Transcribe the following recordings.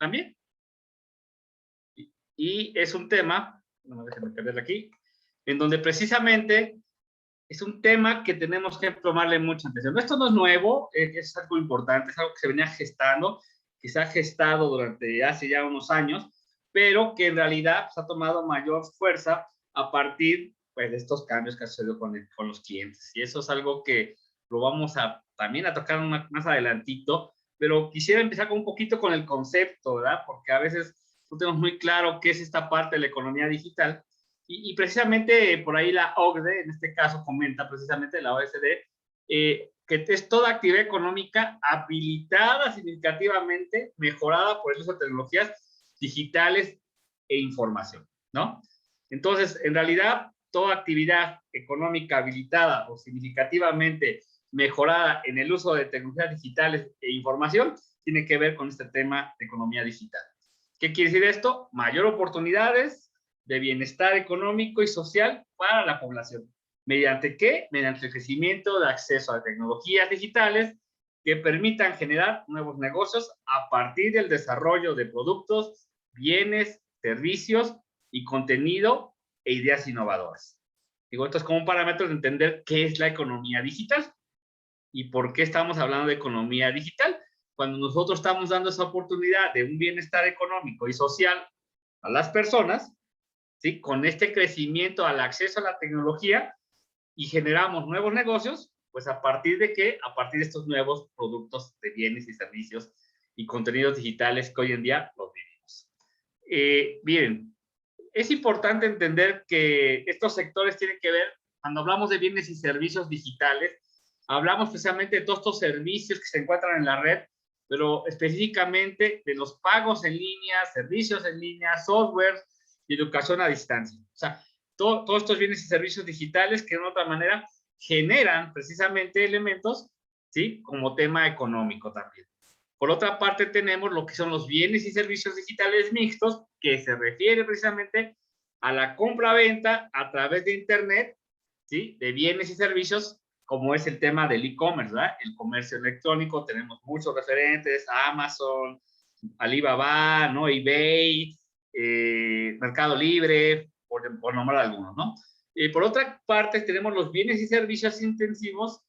también. Y es un tema, no déjenme perderlo aquí, en donde precisamente es un tema que tenemos que tomarle mucha atención. Esto no es nuevo, es algo importante, es algo que se venía gestando, que se ha gestado durante hace ya unos años, pero que en realidad pues, ha tomado mayor fuerza a partir pues, de estos cambios que ha sucedido con los clientes. Y eso es algo que lo vamos a también a tocar más adelantito, pero quisiera empezar con un poquito con el concepto, ¿verdad? Porque a veces no tenemos muy claro qué es esta parte de la economía digital. Y precisamente por ahí la OCDE, en este caso, comenta precisamente la OECD, que es toda actividad económica habilitada significativamente, mejorada por el uso de tecnologías digitales e información, ¿no? Entonces, en realidad, toda actividad económica habilitada o significativamente mejorada en el uso de tecnologías digitales e información tiene que ver con este tema de economía digital. ¿Qué quiere decir esto? Mayor oportunidades de bienestar económico y social para la población. ¿Mediante qué? Mediante el crecimiento de acceso a tecnologías digitales que permitan generar nuevos negocios a partir del desarrollo de productos, bienes, servicios y contenido e ideas innovadoras. Digo, esto es como un parámetro de entender qué es la economía digital y por qué estamos hablando de economía digital. Cuando nosotros estamos dando esa oportunidad de un bienestar económico y social a las personas, ¿sí? Con este crecimiento al acceso a la tecnología y generamos nuevos negocios, pues a partir de qué? A partir de estos nuevos productos de bienes y servicios y contenidos digitales que hoy en día los vivimos. Bien, es importante entender que estos sectores tienen que ver, cuando hablamos de bienes y servicios digitales, hablamos precisamente de todos estos servicios que se encuentran en la red, pero específicamente de los pagos en línea, servicios en línea, software y educación a distancia. O sea, todos estos bienes y servicios digitales que de otra manera generan precisamente elementos, ¿sí? Como tema económico también. Por otra parte, tenemos lo que son los bienes y servicios digitales mixtos, que se refiere precisamente a la compra-venta a través de Internet, ¿sí? De bienes y servicios, como es el tema del e-commerce, ¿verdad? El comercio electrónico, tenemos muchos referentes, Amazon, Alibaba, ¿no? eBay, Mercado Libre, por nombrar algunos, ¿no? Por otra parte, tenemos los bienes y servicios intensivos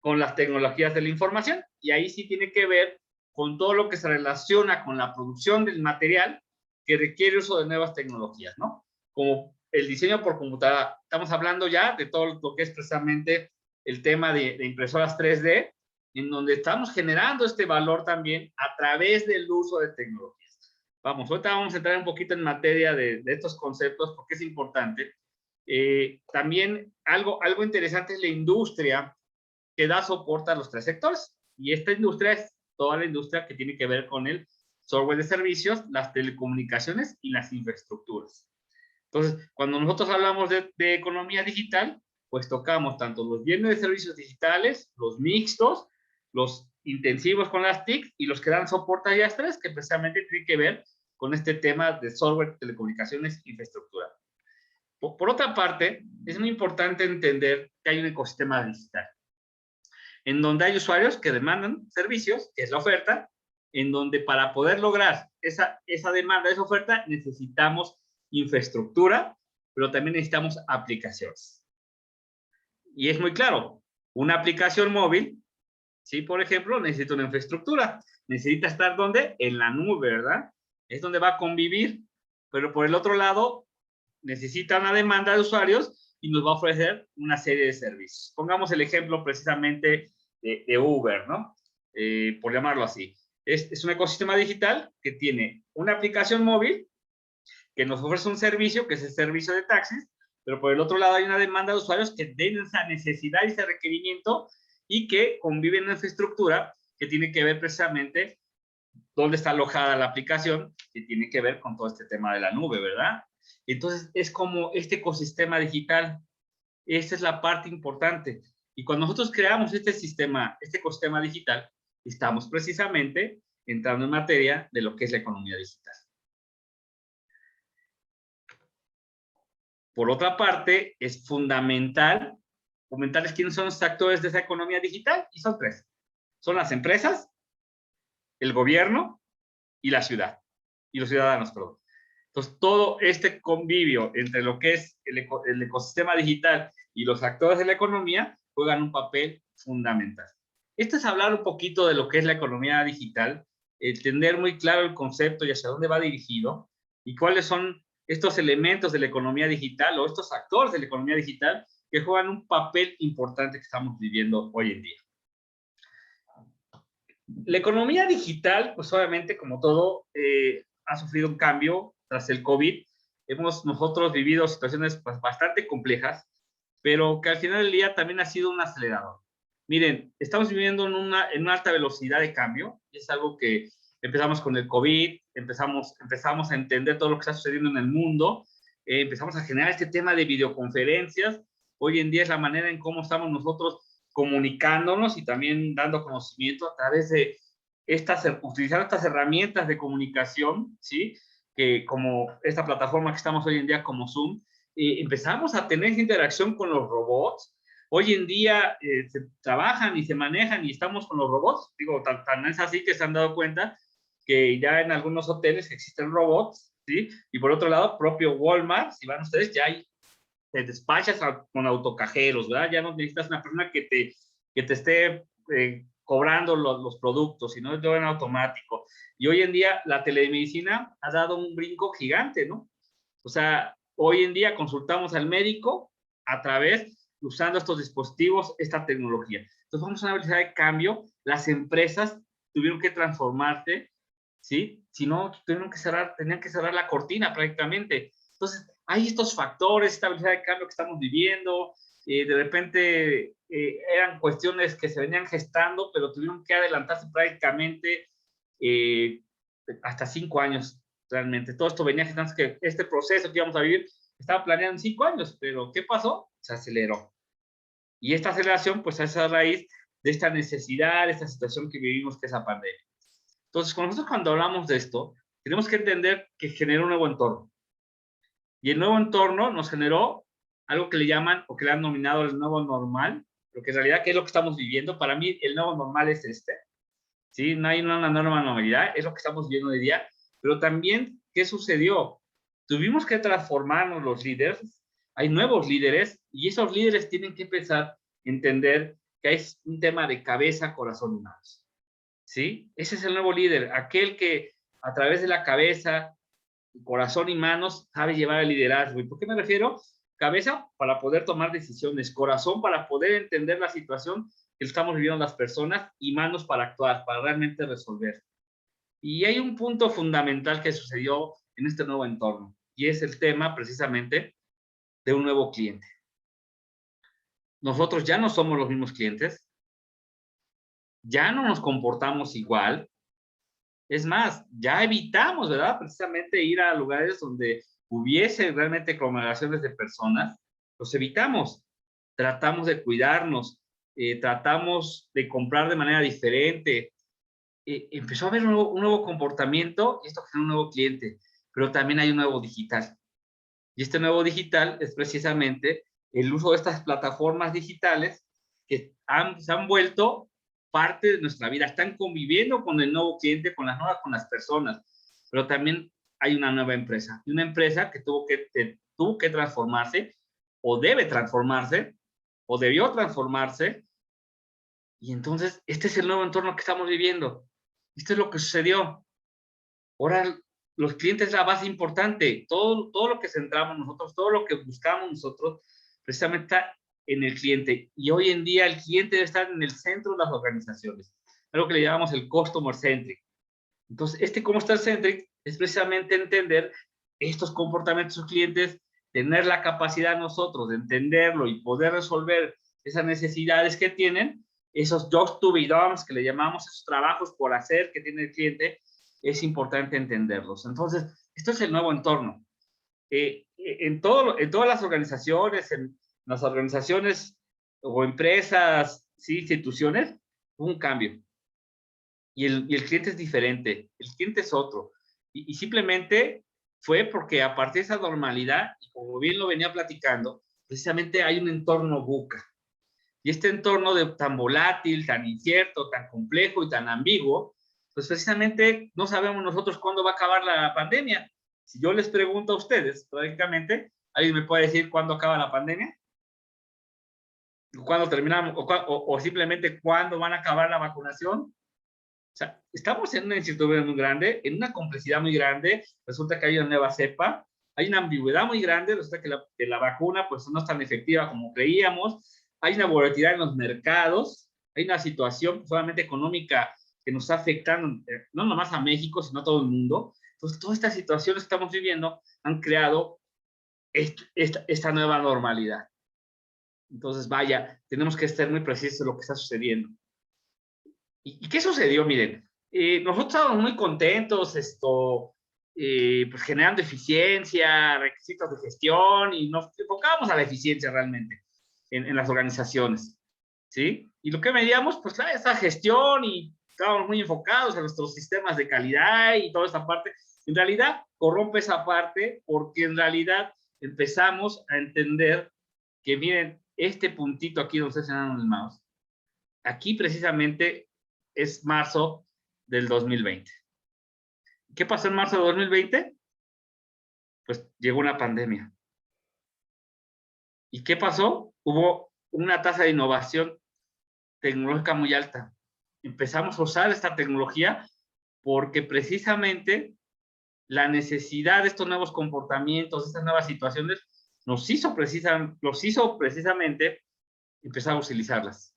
con las tecnologías de la información, y ahí sí tiene que ver con todo lo que se relaciona con la producción del material que requiere uso de nuevas tecnologías, ¿no? Como el diseño por computadora. Estamos hablando ya de todo lo que es precisamente el tema de impresoras 3D, en donde estamos generando este valor también a través del uso de tecnologías. Vamos, ahorita vamos a entrar un poquito en materia de estos conceptos porque es importante. También algo interesante es la industria que da soporte a los tres sectores. Y esta industria es toda la industria que tiene que ver con el software de servicios, las telecomunicaciones y las infraestructuras. Entonces, cuando nosotros hablamos de economía digital, pues tocamos tanto los bienes de servicios digitales, los mixtos, los intensivos con las TIC y los que dan soporte a ellas tres, que precisamente tienen que ver con este tema de software, telecomunicaciones e infraestructura. Por otra parte, es muy importante entender que hay un ecosistema digital en donde hay usuarios que demandan servicios, que es la oferta, en donde para poder lograr esa demanda, esa oferta, necesitamos infraestructura, pero también necesitamos aplicaciones. Y es muy claro, una aplicación móvil, ¿sí? Por ejemplo, necesita una infraestructura. Necesita estar ¿dónde? En la nube, ¿verdad? Es donde va a convivir. Pero por el otro lado, necesita una demanda de usuarios y nos va a ofrecer una serie de servicios. Pongamos el ejemplo precisamente de Uber, ¿no? Por llamarlo así. Es un ecosistema digital que tiene una aplicación móvil que nos ofrece un servicio, que es el servicio de taxis, pero por el otro lado hay una demanda de usuarios que tienen esa necesidad y ese requerimiento y que conviven en una infraestructura que tiene que ver precisamente dónde está alojada la aplicación, que tiene que ver con todo este tema de la nube, ¿verdad? Entonces, es como este ecosistema digital. Esa es la parte importante. Y cuando nosotros creamos este sistema, este ecosistema digital, estamos precisamente entrando en materia de lo que es la economía digital. Por otra parte, es fundamental comentarles quiénes son los actores de esa economía digital, y son tres. Son las empresas, el gobierno y la ciudad. y los ciudadanos, perdón. Entonces, todo este convivio entre lo que es el ecosistema digital y los actores de la economía juegan un papel fundamental. Esto es hablar un poquito de lo que es la economía digital, tener muy claro el concepto y hacia dónde va dirigido y cuáles son estos elementos de la economía digital o estos actores de la economía digital que juegan un papel importante que estamos viviendo hoy en día. La economía digital, pues obviamente, como todo, ha sufrido un cambio tras el COVID. Hemos nosotros vivido situaciones pues, bastante complejas, pero que al final del día también ha sido un acelerador. Miren, estamos viviendo en una alta velocidad de cambio, y es algo que empezamos con el COVID, empezamos a entender todo lo que está sucediendo en el mundo, empezamos a generar este tema de videoconferencias. Hoy en día es la manera en cómo estamos nosotros comunicándonos y también dando conocimiento a través de utilizar estas herramientas de comunicación, ¿sí? Que como esta plataforma que estamos hoy en día como Zoom, empezamos a tener interacción con los robots. Hoy en día se trabajan y se manejan y estamos con los robots. Digo, tan es así que se han dado cuenta que ya en algunos hoteles existen robots, ¿sí? Y por otro lado, propio Walmart, si van ustedes, ya hay te despachas con autocajeros, ¿verdad? Ya no necesitas una persona que te esté cobrando los productos, sino es todo en automático. Y hoy en día la telemedicina ha dado un brinco gigante, ¿no? O sea, hoy en día consultamos al médico a través, usando estos dispositivos, esta tecnología. Entonces vamos a una velocidad de cambio. Las empresas tuvieron que transformarse, ¿sí? Si no, tenían que cerrar la cortina prácticamente. Entonces, hay estos factores, esta velocidad de cambio que estamos viviendo, de repente eran cuestiones que se venían gestando, pero tuvieron que adelantarse prácticamente hasta 5 años realmente. Todo esto venía gestando, que este proceso que íbamos a vivir estaba planeado en 5 años, pero ¿qué pasó? Se aceleró. Y esta aceleración, pues, es a raíz de esta necesidad, de esta situación que vivimos, que es la pandemia. Entonces, nosotros cuando hablamos de esto, tenemos que entender que genera un nuevo entorno. Y el nuevo entorno nos generó algo que le llaman o que le han nominado el nuevo normal, pero que en realidad, ¿qué es lo que estamos viviendo? Para mí, el nuevo normal es este, ¿sí? No hay una nueva normalidad, es lo que estamos viviendo hoy día. Pero también, ¿qué sucedió? Tuvimos que transformarnos los líderes, hay nuevos líderes, y esos líderes tienen que empezar a entender que es un tema de cabeza, corazón y manos, ¿sí? Ese es el nuevo líder, aquel que a través de la cabeza, corazón y manos sabe llevar el liderazgo. ¿Y por qué me refiero? Cabeza para poder tomar decisiones, corazón para poder entender la situación que estamos viviendo las personas y manos para actuar, para realmente resolver. Y hay un punto fundamental que sucedió en este nuevo entorno y es el tema precisamente de un nuevo cliente. Nosotros ya no somos los mismos clientes, ya no nos comportamos igual. Es más, ya evitamos, ¿verdad? Precisamente ir a lugares donde hubiese realmente aglomeraciones de personas, los evitamos. Tratamos de cuidarnos, tratamos de comprar de manera diferente. Empezó a haber un nuevo comportamiento y esto genera un nuevo cliente, pero también hay un nuevo digital. Y este nuevo digital es precisamente el uso de estas plataformas digitales que se han vuelto parte de nuestra vida, están conviviendo con el nuevo cliente, con las personas, pero también hay una nueva empresa, y una empresa que tuvo que transformarse, o debe transformarse, o debió transformarse, y entonces este es el nuevo entorno que estamos viviendo. Esto es lo que sucedió. Ahora los clientes es la base importante, todo lo que centramos nosotros, todo lo que buscamos nosotros, precisamente está en el cliente. Y hoy en día el cliente debe estar en el centro de las organizaciones, algo que le llamamos el customer centric. Entonces, este customer centric es precisamente entender estos comportamientos de sus clientes, tener la capacidad nosotros de entenderlo y poder resolver esas necesidades que tienen, esos jobs to be done, que le llamamos, esos trabajos por hacer que tiene el cliente, es importante entenderlos. Entonces, esto es el nuevo entorno. En todas las organizaciones, en las organizaciones o empresas, ¿sí? Instituciones, hubo un cambio. Y el cliente es diferente, el cliente es otro. Y simplemente fue porque a partir de esa normalidad, y como bien lo venía platicando, precisamente hay un entorno VUCA. Y este entorno tan volátil, tan incierto, tan complejo y tan ambiguo, pues precisamente no sabemos nosotros cuándo va a acabar la pandemia. Si yo les pregunto a ustedes, prácticamente, ¿alguien me puede decir cuándo acaba la pandemia? ¿Cuándo terminamos? O simplemente cuándo van a acabar la vacunación. O sea, estamos en una incertidumbre muy grande, en una complejidad muy grande. Resulta que hay una nueva cepa, hay una ambigüedad muy grande. Resulta que la vacuna pues no es tan efectiva como creíamos. Hay una volatilidad en los mercados, hay una situación solamente económica que nos está afectando, no nomás a México, sino a todo el mundo. Entonces, todas estas situaciones que estamos viviendo han creado esta nueva normalidad. Entonces, vaya, tenemos que estar muy precisos de lo que está sucediendo. ¿Y qué sucedió? Miren, nosotros estábamos muy contentos, pues generando eficiencia, requisitos de gestión, y nos enfocábamos a la eficiencia realmente en las organizaciones, ¿sí? Y lo que medíamos, pues claro, esa gestión, y estábamos muy enfocados a nuestros sistemas de calidad y toda esta parte. En realidad, corrompe esa parte, porque en realidad empezamos a entender que, miren, este puntito aquí donde está señalando el mouse, aquí precisamente es marzo del 2020. ¿Qué pasó en marzo de 2020? Pues llegó una pandemia. ¿Y qué pasó? Hubo una tasa de innovación tecnológica muy alta. Empezamos a usar esta tecnología porque precisamente la necesidad de estos nuevos comportamientos, de estas nuevas situaciones, nos hizo precisamente empezar a utilizarlas,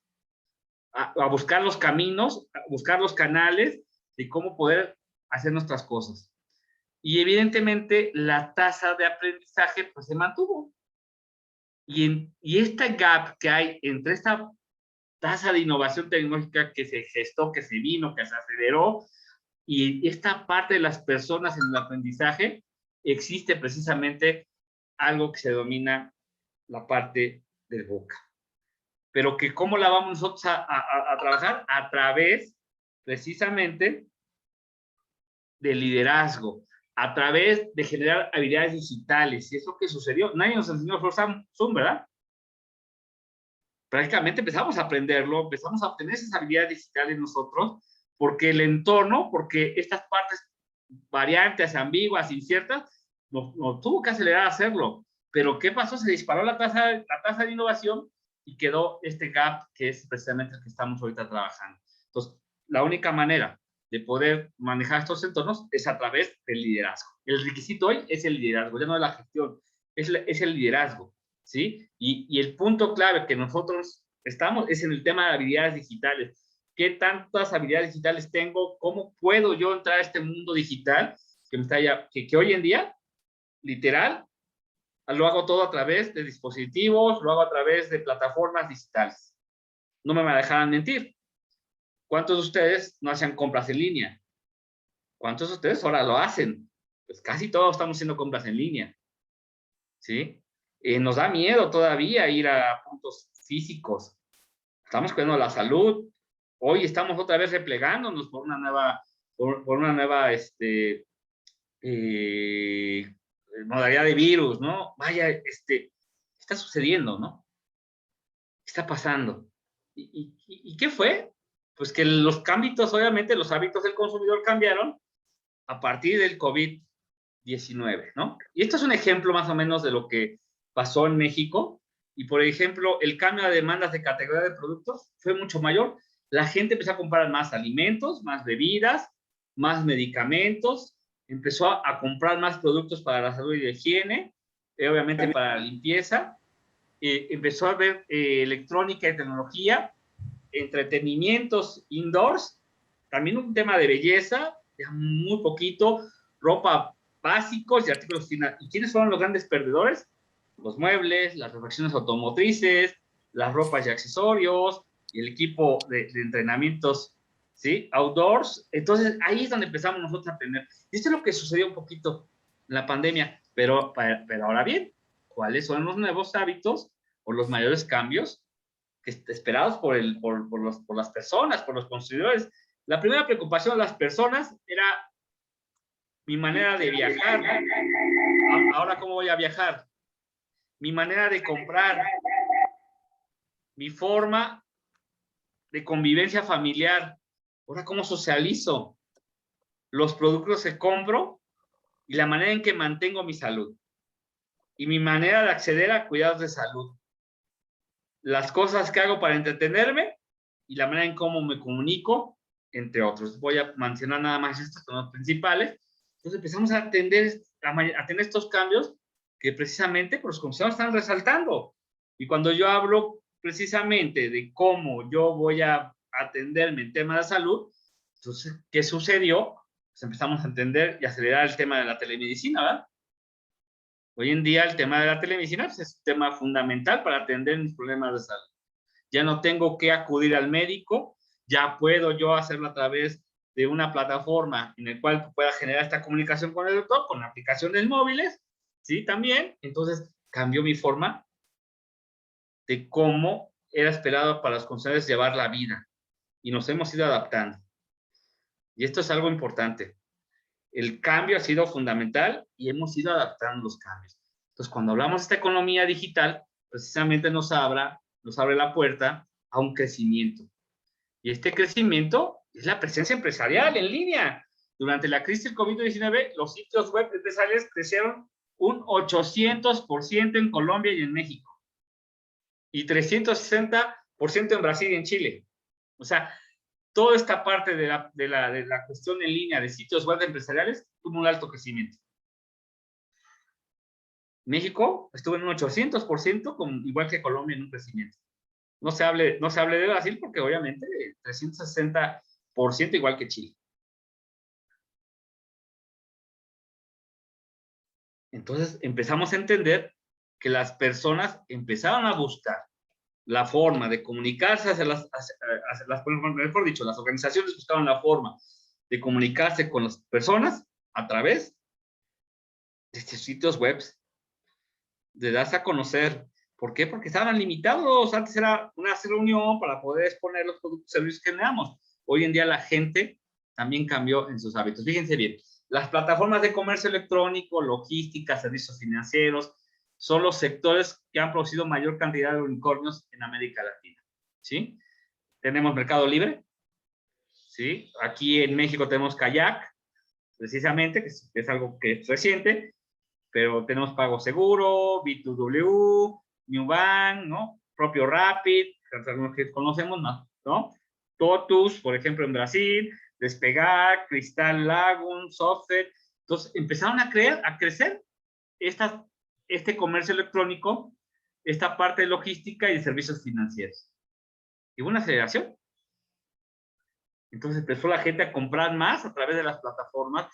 a buscar los caminos, a buscar los canales de cómo poder hacer nuestras cosas. Y evidentemente la tasa de aprendizaje pues se mantuvo. Y este gap que hay entre esta tasa de innovación tecnológica que se gestó, que se vino, que se aceleró, y esta parte de las personas en el aprendizaje, existe precisamente algo que se denomina la parte del boca. Pero que cómo la vamos nosotros a trabajar a través precisamente del liderazgo, a través de generar habilidades digitales. Y eso que sucedió, nadie nos enseñó Zoom, ¿verdad? Prácticamente empezamos a aprenderlo, empezamos a obtener esas habilidades digitales nosotros, porque el entorno, porque estas partes variantes, ambiguas, inciertas, nos tuvo que acelerar a hacerlo. Pero ¿qué pasó? Se disparó la tasa de innovación y quedó este gap que es precisamente el que estamos ahorita trabajando. Entonces, la única manera de poder manejar estos entornos es a través del liderazgo. El requisito hoy es el liderazgo, ya no es la gestión, es el liderazgo, ¿sí? Y el punto clave que nosotros estamos es en el tema de habilidades digitales. ¿Qué tantas habilidades digitales tengo? ¿Cómo puedo yo entrar a este mundo digital que hoy en día, literal, lo hago todo a través de dispositivos, lo hago a través de plataformas digitales? No me dejarán mentir. ¿Cuántos de ustedes no hacen compras en línea? ¿Cuántos de ustedes ahora lo hacen? Pues casi todos estamos haciendo compras en línea, ¿sí? Nos da miedo todavía ir a puntos físicos. Estamos cuidando la salud. Hoy estamos otra vez replegándonos por una nueva modalidad de virus, ¿no? Vaya, está sucediendo, ¿no? ¿Qué está pasando? ¿Y qué fue? Pues que los hábitos, obviamente, los hábitos del consumidor cambiaron a partir del COVID-19, ¿no? Y esto es un ejemplo más o menos de lo que pasó en México. Y, por ejemplo, el cambio de demandas de categoría de productos fue mucho mayor. La gente empezó a comprar más alimentos, más bebidas, más medicamentos, empezó a comprar más productos para la salud y la higiene, obviamente para la limpieza, empezó a ver electrónica y tecnología, entretenimientos indoors, también un tema de belleza, ya muy poquito, ropa básicos y artículos finales. ¿Y quiénes fueron los grandes perdedores? Los muebles, las refacciones automotrices, las ropas y accesorios, y el equipo de entrenamientos, ¿sí? Outdoors. Entonces, ahí es donde empezamos nosotros a aprender. Y esto es lo que sucedió un poquito en la pandemia. Pero ahora bien, ¿cuáles son los nuevos hábitos o los mayores cambios esperados por las personas, por los consumidores? La primera preocupación de las personas era mi manera de viajar. Ahora, ¿cómo voy a viajar? Mi manera de comprar, mi forma de convivencia familiar. Ahora, ¿cómo socializo? los productos que compro y la manera en que mantengo mi salud. Y mi manera de acceder a cuidados de salud. Las cosas que hago para entretenerme y la manera en cómo me comunico, entre otros. Voy a mencionar nada más estos son los principales. Entonces empezamos a tener estos cambios que precisamente pues, los comisionados están resaltando. Y cuando yo hablo precisamente de cómo yo voy a atenderme en temas de salud, entonces, ¿qué sucedió? Pues empezamos a entender y acelerar el tema de la telemedicina, ¿verdad? Hoy en día el tema de la telemedicina pues, es un tema fundamental para atender mis problemas de salud. Ya no tengo que acudir al médico, ya puedo yo hacerlo a través de una plataforma en la cual pueda generar esta comunicación con el doctor, con aplicaciones móviles, ¿sí? También, entonces cambió mi forma de cómo era esperado para los consumidores llevar la vida y nos hemos ido adaptando. Y esto es algo importante. El cambio ha sido fundamental y hemos ido adaptando los cambios. Entonces, cuando hablamos de esta economía digital, precisamente nos abre la puerta a un crecimiento. Y este crecimiento es la presencia empresarial en línea. Durante la crisis del COVID-19, los sitios web empresariales crecieron un 800% en Colombia y en México. Y 360% en Brasil y en Chile. O sea, toda esta parte de la cuestión en línea de sitios web empresariales tuvo un alto crecimiento. México estuvo en un 800%, igual que Colombia en un crecimiento. No se hable de Brasil porque obviamente 360% igual que Chile. Entonces empezamos a entender que las personas empezaron a buscar la forma de comunicarse mejor dicho, las organizaciones buscaban la forma de comunicarse con las personas a través de estos sitios web, de darse a conocer. ¿Por qué? Porque estaban limitados. Antes era una reunión para poder exponer los productos y servicios que generamos. Hoy en día la gente también cambió en sus hábitos. Fíjense bien, las plataformas de comercio electrónico, logística, servicios financieros, son los sectores que han producido mayor cantidad de unicornios en América Latina. ¿Sí? Tenemos Mercado Libre. ¿Sí? Aquí en México tenemos Kayak, precisamente, que es algo que es reciente, pero tenemos Pago Seguro, B2W, Newbank, ¿no? Propio Rapid, algunos que conocemos, ¿no? Totus, por ejemplo, en Brasil, Despegar, Cristal Lagoon, Software. Entonces, empezaron a crecer este comercio electrónico, esta parte de logística y de servicios financieros. Y hubo una aceleración. Entonces empezó la gente a comprar más a través de las plataformas,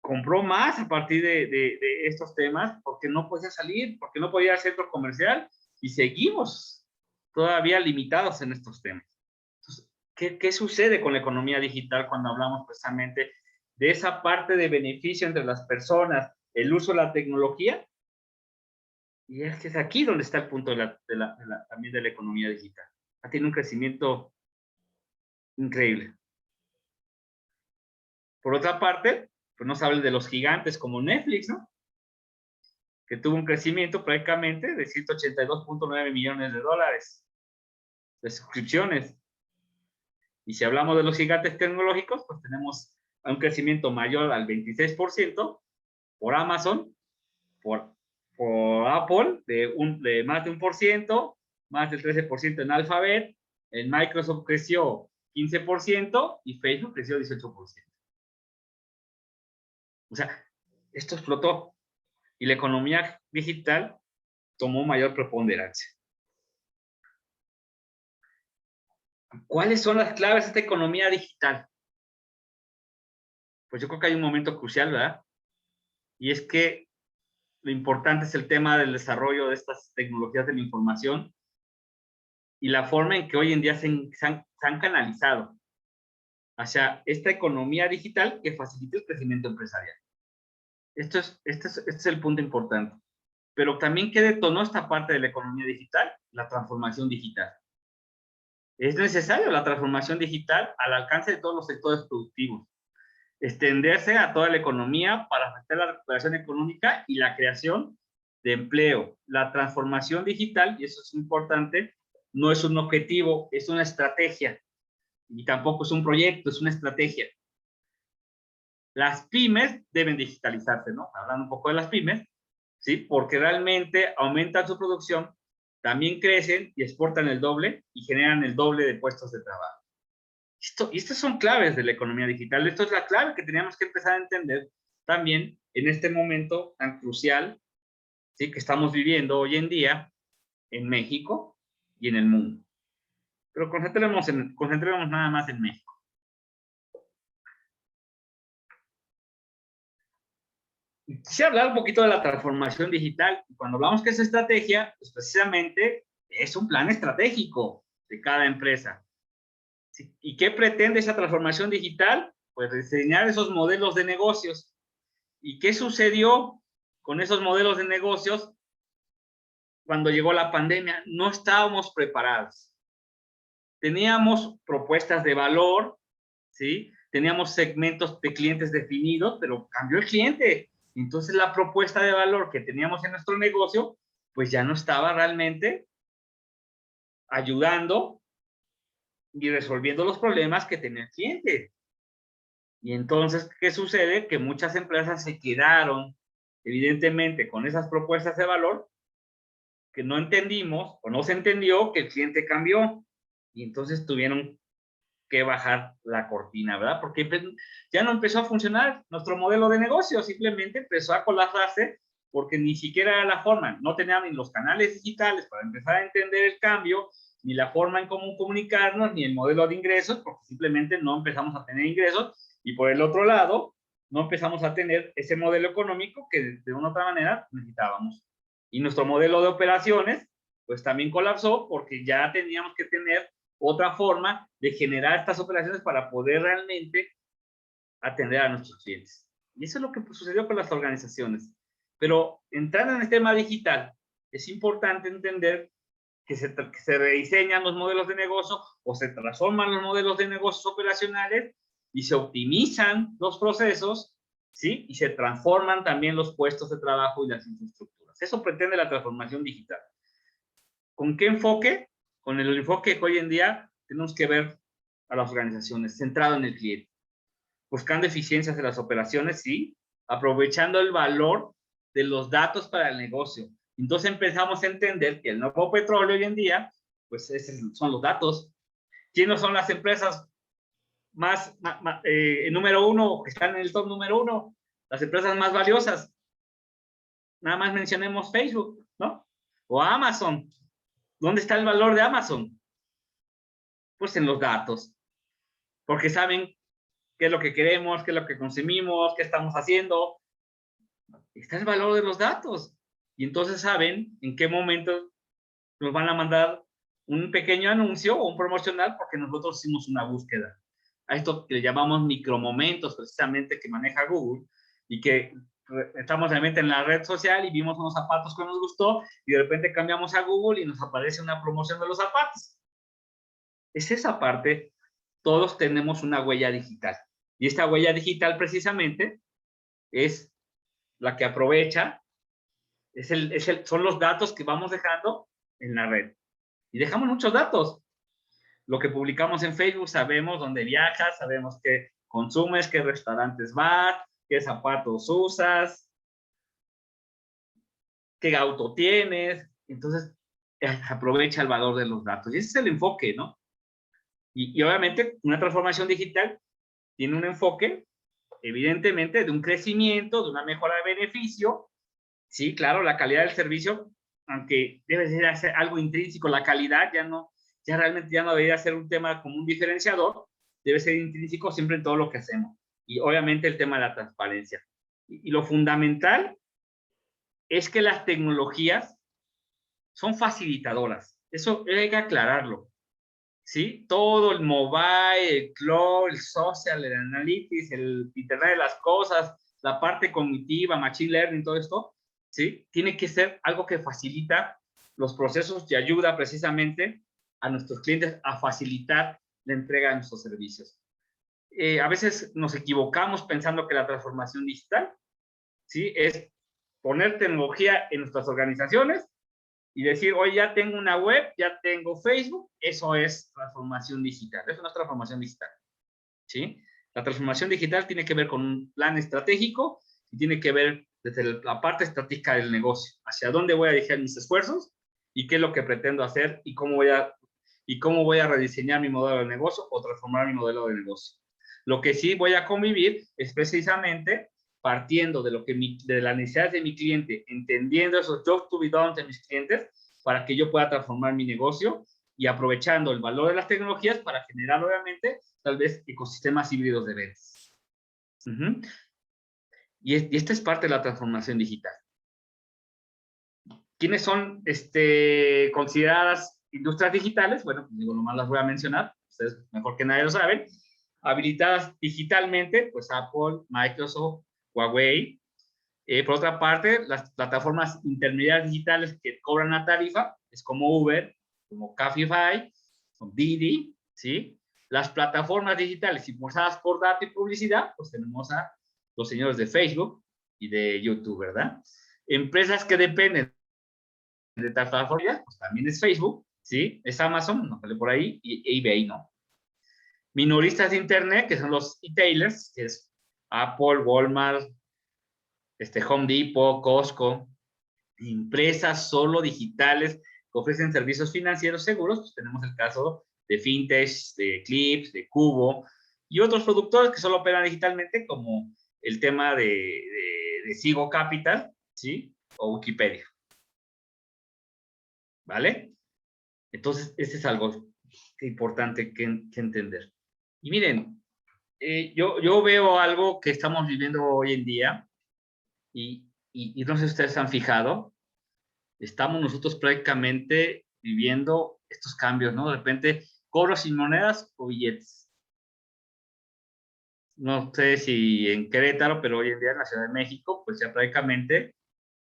compró más a partir de estos temas porque no podía salir, porque no podía ir al centro comercial y seguimos todavía limitados en estos temas. Entonces, ¿qué sucede con la economía digital cuando hablamos precisamente de esa parte de beneficio entre las personas, el uso de la tecnología? Y es que es aquí donde está el punto también de la economía digital. Ha tenido un crecimiento increíble. Por otra parte, pues nos hablan de los gigantes como Netflix, ¿no? Que tuvo un crecimiento prácticamente de 182.9 millones de dólares de suscripciones. Y si hablamos de los gigantes tecnológicos, pues tenemos un crecimiento mayor al 26% por Amazon, por Apple, de más de 1%, más del 13% en Alphabet, en Microsoft creció 15% y Facebook creció 18%. O sea, esto explotó y la economía digital tomó mayor preponderancia. ¿Cuáles son las claves de esta economía digital? Pues yo creo que hay un momento crucial, ¿verdad? Y es que lo importante es el tema del desarrollo de estas tecnologías de la información y la forma en que hoy en día se han canalizado hacia esta economía digital que facilita el crecimiento empresarial. Este es el punto importante. Pero también, ¿qué detonó esta parte de la economía digital? La transformación digital. Es necesario la transformación digital al alcance de todos los sectores productivos, extenderse a toda la economía para afectar la recuperación económica y la creación de empleo. La transformación digital, y eso es importante, no es un objetivo, es una estrategia. Y tampoco es un proyecto, es una estrategia. Las pymes deben digitalizarse, ¿no? Hablando un poco de las pymes, ¿sí? Porque realmente aumentan su producción, también crecen y exportan el doble y generan el doble de puestos de trabajo. Estas son claves de la economía digital. Esto es la clave que teníamos que empezar a entender también en este momento tan crucial, ¿sí? Que estamos viviendo hoy en día en México y en el mundo. Pero concentrémonos nada más en México. Quisiera hablar un poquito de la transformación digital. Cuando hablamos que es estrategia, pues precisamente es un plan estratégico de cada empresa. ¿Y qué pretende esa transformación digital? Pues diseñar esos modelos de negocios. ¿Y qué sucedió con esos modelos de negocios cuando llegó la pandemia? No estábamos preparados. Teníamos propuestas de valor, ¿sí? Teníamos segmentos de clientes definidos, pero cambió el cliente. Entonces la propuesta de valor que teníamos en nuestro negocio, pues ya no estaba realmente ayudando y resolviendo los problemas que tenía el cliente. Y entonces, ¿qué sucede? Que muchas empresas se quedaron, evidentemente, con esas propuestas de valor que no entendimos o no se entendió que el cliente cambió. Y entonces tuvieron que bajar la cortina, ¿verdad? Porque ya no empezó a funcionar nuestro modelo de negocio, simplemente empezó a colapsarse porque ni siquiera era la forma, no tenían ni los canales digitales para empezar a entender el cambio, ni la forma en cómo comunicarnos, ni el modelo de ingresos, porque simplemente no empezamos a tener ingresos, y por el otro lado, no empezamos a tener ese modelo económico que de una u otra manera necesitábamos. Y nuestro modelo de operaciones, pues también colapsó porque ya teníamos que tener otra forma de generar estas operaciones para poder realmente atender a nuestros clientes. Y eso es lo que sucedió con las organizaciones. Pero entrando en el tema digital, es importante entender que se rediseñan los modelos de negocio o se transforman los modelos de negocios operacionales y se optimizan los procesos, ¿sí? Y se transforman también los puestos de trabajo y las infraestructuras. Eso pretende la transformación digital. ¿Con qué enfoque? Con el enfoque que hoy en día tenemos que ver a las organizaciones, centrado en el cliente, buscando eficiencias de las operaciones, sí, aprovechando el valor de los datos para el negocio. Entonces empezamos a entender que el nuevo petróleo hoy en día, pues son los datos. ¿Quiénes son las empresas número uno, que están en el top número uno? Las empresas más valiosas. Nada más mencionemos Facebook, ¿no? O Amazon. ¿Dónde está el valor de Amazon? Pues en los datos, porque saben qué es lo que queremos, qué es lo que consumimos, qué estamos haciendo. Está el valor de los datos. Y entonces saben en qué momento nos van a mandar un pequeño anuncio o un promocional porque nosotros hicimos una búsqueda. A esto que le llamamos micromomentos, precisamente, que maneja Google, y que estamos realmente en la red social y vimos unos zapatos que nos gustó y de repente cambiamos a Google y nos aparece una promoción de los zapatos. Es esa parte. Todos tenemos una huella digital. Y esta huella digital precisamente es la que aprovecha, son los datos que vamos dejando en la red. Y dejamos muchos datos. Lo que publicamos en Facebook, sabemos dónde viajas, sabemos qué consumes, qué restaurantes vas, qué zapatos usas, qué auto tienes. Entonces, aprovecha el valor de los datos. Y ese es el enfoque, ¿no? Y obviamente una transformación digital tiene un enfoque, evidentemente, de un crecimiento, de una mejora de beneficio. Sí, claro, la calidad del servicio, aunque debe ser algo intrínseco, la calidad ya realmente ya no debería ser un tema como un diferenciador, debe ser intrínseco siempre en todo lo que hacemos. Y obviamente el tema de la transparencia. Y lo fundamental es que las tecnologías son facilitadoras. Eso hay que aclararlo. ¿Sí? Todo el mobile, el cloud, el social, el analytics, el internet de las cosas, la parte cognitiva, machine learning, todo esto, ¿sí? Tiene que ser algo que facilita los procesos y ayuda precisamente a nuestros clientes a facilitar la entrega de nuestros servicios. A veces nos equivocamos pensando que la transformación digital, ¿sí? Es poner tecnología en nuestras organizaciones y decir, hoy ya tengo una web, ya tengo Facebook, eso es transformación digital, eso no es transformación digital, ¿sí? La transformación digital tiene que ver con un plan estratégico y tiene que ver desde la parte estratégica del negocio, hacia dónde voy a dirigir mis esfuerzos y qué es lo que pretendo hacer y cómo voy a rediseñar mi modelo de negocio o transformar mi modelo de negocio. Lo que sí voy a convivir es precisamente partiendo de de la necesidad de mi cliente, entendiendo esos jobs to be done de mis clientes para que yo pueda transformar mi negocio y aprovechando el valor de las tecnologías para generar, obviamente, tal vez ecosistemas híbridos de ventas. Y esta es parte de la transformación digital. ¿Quiénes son consideradas industrias digitales? Bueno, pues digo, nomás las voy a mencionar, ustedes mejor que nadie lo saben. Habilitadas digitalmente, pues Apple, Microsoft, Huawei. Por otra parte, las plataformas intermediarias digitales que cobran a tarifa, es como Uber, como Cabify, como Didi, ¿sí? Las plataformas digitales impulsadas por data y publicidad, pues tenemos a los señores de Facebook y de YouTube, ¿verdad? Empresas que dependen de tal plataforma, pues también es Facebook, ¿sí? Es Amazon, no sale por ahí, y eBay, ¿no? Minoristas de Internet, que son los e-tailers, que es Apple, Walmart, Home Depot, Costco, empresas solo digitales que ofrecen servicios financieros seguros, pues tenemos el caso de Fintech, de Clips, de Cubo, y otros productores que solo operan digitalmente, como el tema de Sigo Capital, ¿sí? O Wikipedia. ¿Vale? Entonces, este es algo importante que entender. Y miren, yo veo algo que estamos viviendo hoy en día, y no sé si ustedes se han fijado, estamos nosotros prácticamente viviendo estos cambios, ¿no? De repente, cobros sin monedas o billetes. No sé si en Querétaro, pero hoy en día en la Ciudad de México, pues ya prácticamente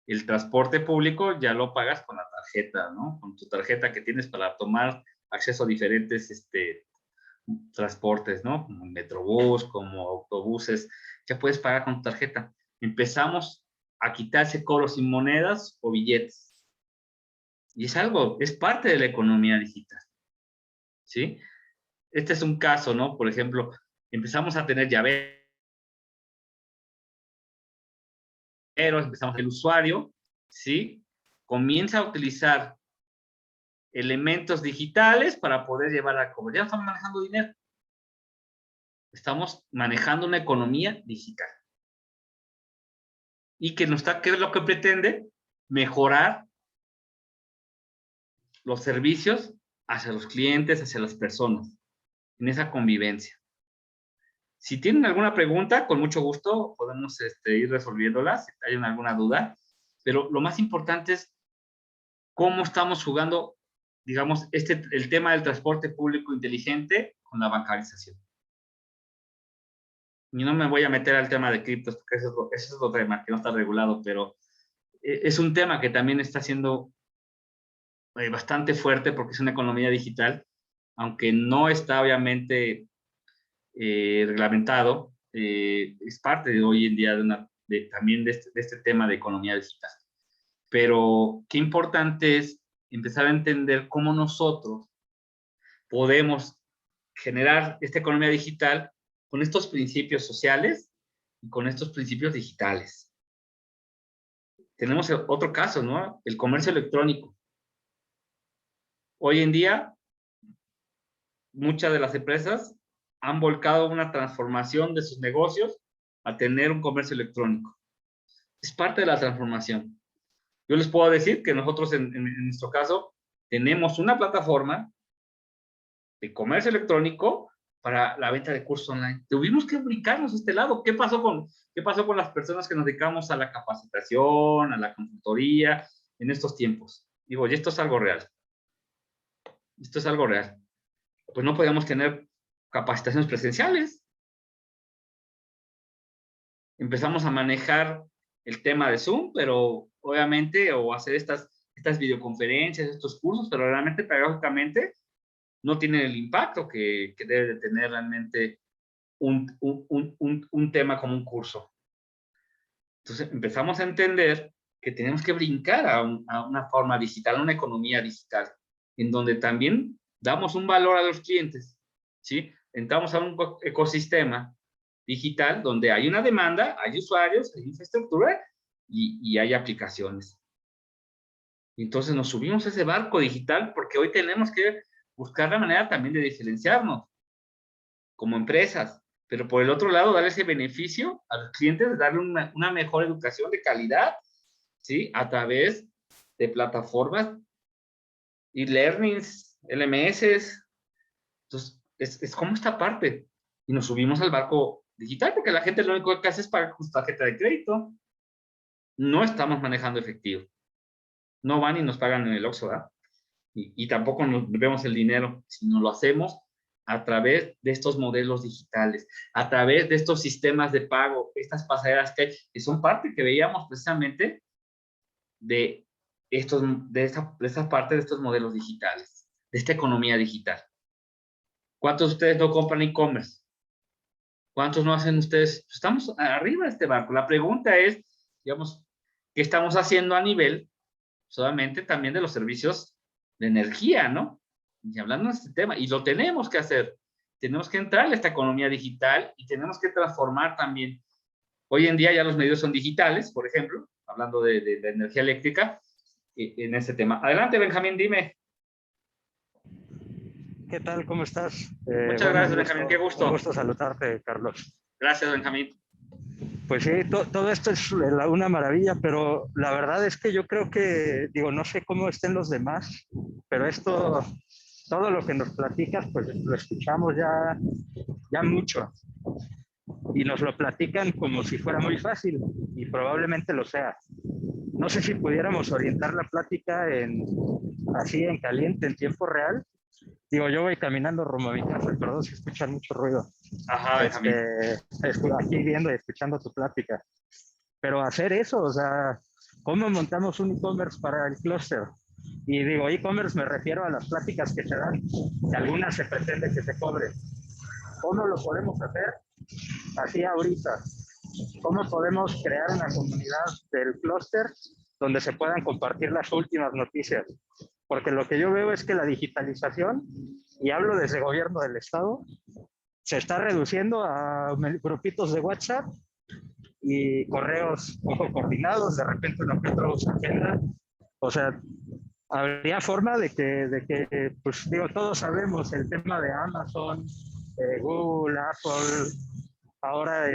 el transporte público ya lo pagas con la tarjeta, ¿no? Con tu tarjeta que tienes para tomar acceso a diferentes transportes, ¿no? Como Metrobús, como autobuses, ya puedes pagar con tu tarjeta. Empezamos a quitarse cobros sin monedas o billetes. Y es parte de la economía digital, ¿sí? Este es un caso, ¿no? Por ejemplo, empezamos a tener llaveros, empezamos el usuario, ¿sí? Comienza a utilizar elementos digitales para poder llevar a cabo. Ya no estamos manejando dinero. Estamos manejando una economía digital. Y que ¿qué es lo que pretende? Mejorar los servicios hacia los clientes, hacia las personas, en esa convivencia. Si tienen alguna pregunta, con mucho gusto podemos ir resolviéndolas, si hay alguna duda, pero lo más importante es cómo estamos jugando, digamos, el tema del transporte público inteligente con la bancarización. Y no me voy a meter al tema de criptos, porque ese es otro tema que no está regulado, pero es un tema que también está siendo bastante fuerte porque es una economía digital, aunque no está obviamente reglamentado, es parte de hoy en día también de este tema de economía digital. Pero qué importante es empezar a entender cómo nosotros podemos generar esta economía digital con estos principios sociales y con estos principios digitales. Tenemos otro caso, ¿no? El comercio electrónico. Hoy en día, muchas de las empresas han volcado una transformación de sus negocios a tener un comercio electrónico. Es parte de la transformación. Yo les puedo decir que nosotros, en nuestro caso, tenemos una plataforma de comercio electrónico para la venta de cursos online. Tuvimos que brincarnos a este lado. ¿Qué pasó con las personas que nos dedicamos a la capacitación, a la consultoría en estos tiempos? Digo, y esto es algo real. Esto es algo real. Pues no podíamos tener capacitaciones presenciales. Empezamos a manejar el tema de Zoom, pero obviamente, o hacer estas videoconferencias, estos cursos, pero realmente, pedagógicamente, no tienen el impacto que debe de tener realmente un tema como un curso. Entonces, empezamos a entender que tenemos que brincar a una forma digital, a una economía digital, en donde también damos un valor a los clientes, ¿sí? Entramos a un ecosistema digital donde hay una demanda, hay usuarios, hay infraestructura y hay aplicaciones. Entonces nos subimos a ese barco digital porque hoy tenemos que buscar la manera también de diferenciarnos como empresas, pero por el otro lado darle ese beneficio a los clientes, de darle una mejor educación de calidad, ¿sí? A través de plataformas e-learnings, LMS. Entonces, es como esta parte. Y nos subimos al barco digital porque la gente lo único que hace es pagar con su tarjeta de crédito. No estamos manejando efectivo. No van y nos pagan en el Oxxo, ¿verdad? Y tampoco nos vemos el dinero, sino lo hacemos a través de estos modelos digitales, a través de estos sistemas de pago, estas pasarelas que hay, que son parte que veíamos precisamente de esta parte de estos modelos digitales, de esta economía digital. ¿Cuántos de ustedes no compran e-commerce? ¿Cuántos no hacen ustedes? Estamos arriba de este barco. La pregunta es, digamos, ¿qué estamos haciendo a nivel solamente también de los servicios de energía, ¿no? Y hablando de este tema, y lo tenemos que hacer. Tenemos que entrar en esta economía digital y tenemos que transformar también. Hoy en día ya los medios son digitales, por ejemplo, hablando de energía eléctrica, en este tema. Adelante, Benjamín, dime. ¿Qué tal? ¿Cómo estás? Muchas gracias, Benjamín, qué gusto. Un gusto saludarte, Carlos. Gracias, Benjamín. Pues sí, todo esto es una maravilla, pero la verdad es que yo creo que, digo, no sé cómo estén los demás, pero esto, todo lo que nos platicas, pues lo escuchamos ya mucho. Y nos lo platican como si fuera muy fácil, y probablemente lo sea. No sé si pudiéramos orientar la plática así en caliente, en tiempo real. Digo, yo voy caminando rumbo a mi casa, perdón si escuchan mucho ruido. Ajá, Benjamín. Estoy aquí viendo y escuchando tu plática. Pero hacer eso, o sea, ¿cómo montamos un e-commerce para el clúster? Y digo, e-commerce me refiero a las pláticas que se dan, que algunas se pretende que se cobre. ¿Cómo lo podemos hacer? Así ahorita. ¿Cómo podemos crear una comunidad del clúster donde se puedan compartir las últimas noticias? Porque lo que yo veo es que la digitalización, y hablo desde el gobierno del estado, se está reduciendo a grupitos de WhatsApp y correos poco coordinados, de repente uno que otro usa agenda. O sea, habría forma de que, pues digo, todos sabemos el tema de Amazon, Google, Apple, ahora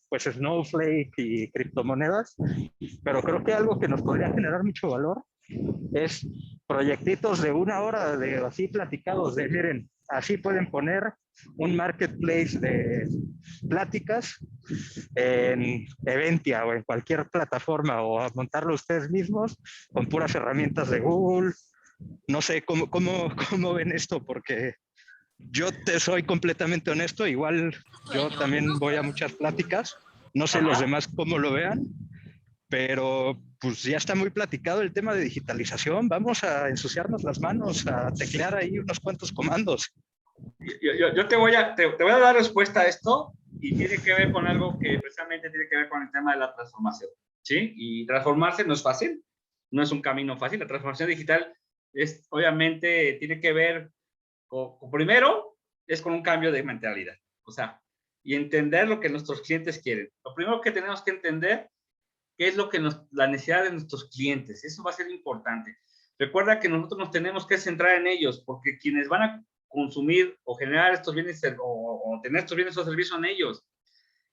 pues Snowflake y criptomonedas, pero creo que algo que nos podría generar mucho valor es proyectitos de 1 hora de así platicados de miren, así pueden poner un marketplace de pláticas en Eventia o en cualquier plataforma o a montarlo ustedes mismos con puras herramientas de Google. No sé cómo ven esto, porque yo te soy completamente honesto, igual yo también voy a muchas pláticas, no sé los demás cómo lo vean, pero pues ya está muy platicado el tema de digitalización, vamos a ensuciarnos las manos, a teclear ahí unos cuantos comandos. Yo te voy a dar respuesta a esto y tiene que ver con algo que precisamente tiene que ver con el tema de la transformación, ¿sí? Y transformarse no es fácil, no es un camino fácil. La transformación digital es, obviamente, tiene que ver primero, es con un cambio de mentalidad, o sea, y entender lo que nuestros clientes quieren. Lo primero que tenemos que entender qué es lo que la necesidad de nuestros clientes, eso va a ser importante. Recuerda que nosotros nos tenemos que centrar en ellos, porque quienes van a consumir o generar estos bienes o tener estos bienes o servicios son ellos.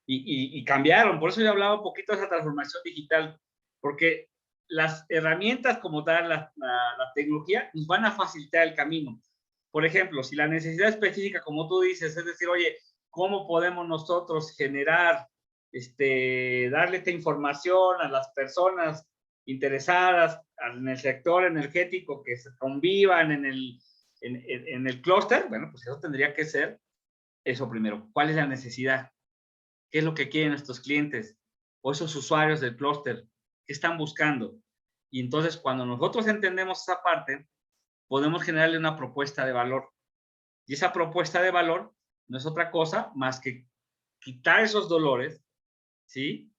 Y cambiaron, por eso yo hablaba un poquito de esa transformación digital, porque las herramientas como tal, la tecnología, nos van a facilitar el camino. Por ejemplo, si la necesidad específica, como tú dices, es decir, oye, ¿cómo podemos nosotros generar, darle esta información a las personas interesadas en el sector energético que se convivan en el clúster? Bueno, pues eso tendría que ser eso primero. ¿Cuál es la necesidad? ¿Qué es lo que quieren nuestros clientes o esos usuarios del clúster? ¿Qué están buscando? Y entonces, cuando nosotros entendemos esa parte, podemos generarle una propuesta de valor. Y esa propuesta de valor no es otra cosa más que quitar esos dolores, ¿sí?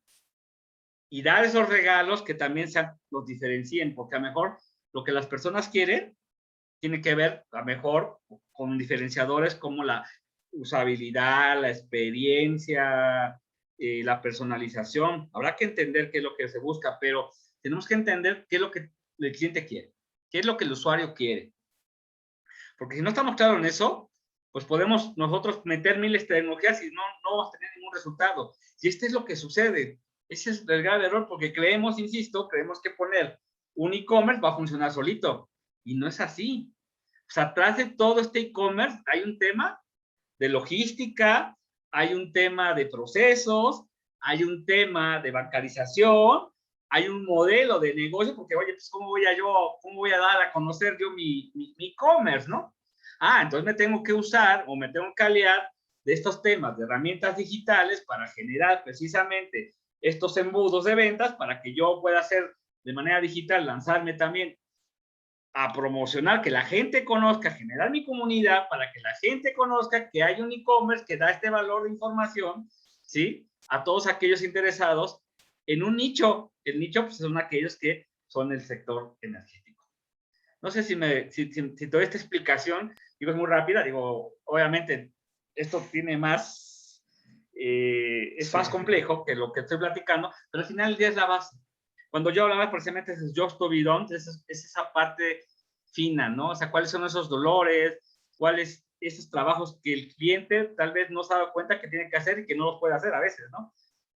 Y dar esos regalos que también los diferencien, porque a lo mejor lo que las personas quieren tiene que ver a lo mejor con diferenciadores como usabilidad, la experiencia, la personalización. Habrá que entender qué es lo que se busca, pero tenemos que entender qué es lo que el cliente quiere, qué es lo que el usuario quiere. Porque si no estamos claros en eso, pues podemos nosotros meter miles de tecnologías y no vamos a tener ningún resultado. Y este es lo que sucede. Ese es el grave error, porque creemos, insisto, creemos que poner un e-commerce va a funcionar solito. Y no es así. O sea, atrás de todo este e-commerce hay un tema de logística, hay un tema de procesos, hay un tema de bancarización, hay un modelo de negocio, porque oye, pues cómo voy a dar a conocer yo mi e-commerce, ¿no? Entonces me tengo que usar o me tengo que aliar de estos temas de herramientas digitales para generar precisamente estos embudos de ventas para que yo pueda hacer de manera digital, lanzarme también a promocionar, que la gente conozca, generar mi comunidad para que la gente conozca que hay un e-commerce que da este valor de información, ¿sí? A todos aquellos interesados en un nicho. El nicho pues, son aquellos que son el sector energético. No sé si toda esta explicación, digo, es muy rápida, digo, obviamente esto tiene más, es más complejo que lo que estoy platicando, pero al final del día es la base. Cuando yo hablaba precisamente de Jobs to be done, es esa parte fina, ¿no? O sea, cuáles son esos dolores, cuáles esos trabajos que el cliente tal vez no se ha dado cuenta que tiene que hacer y que no los puede hacer a veces, ¿no?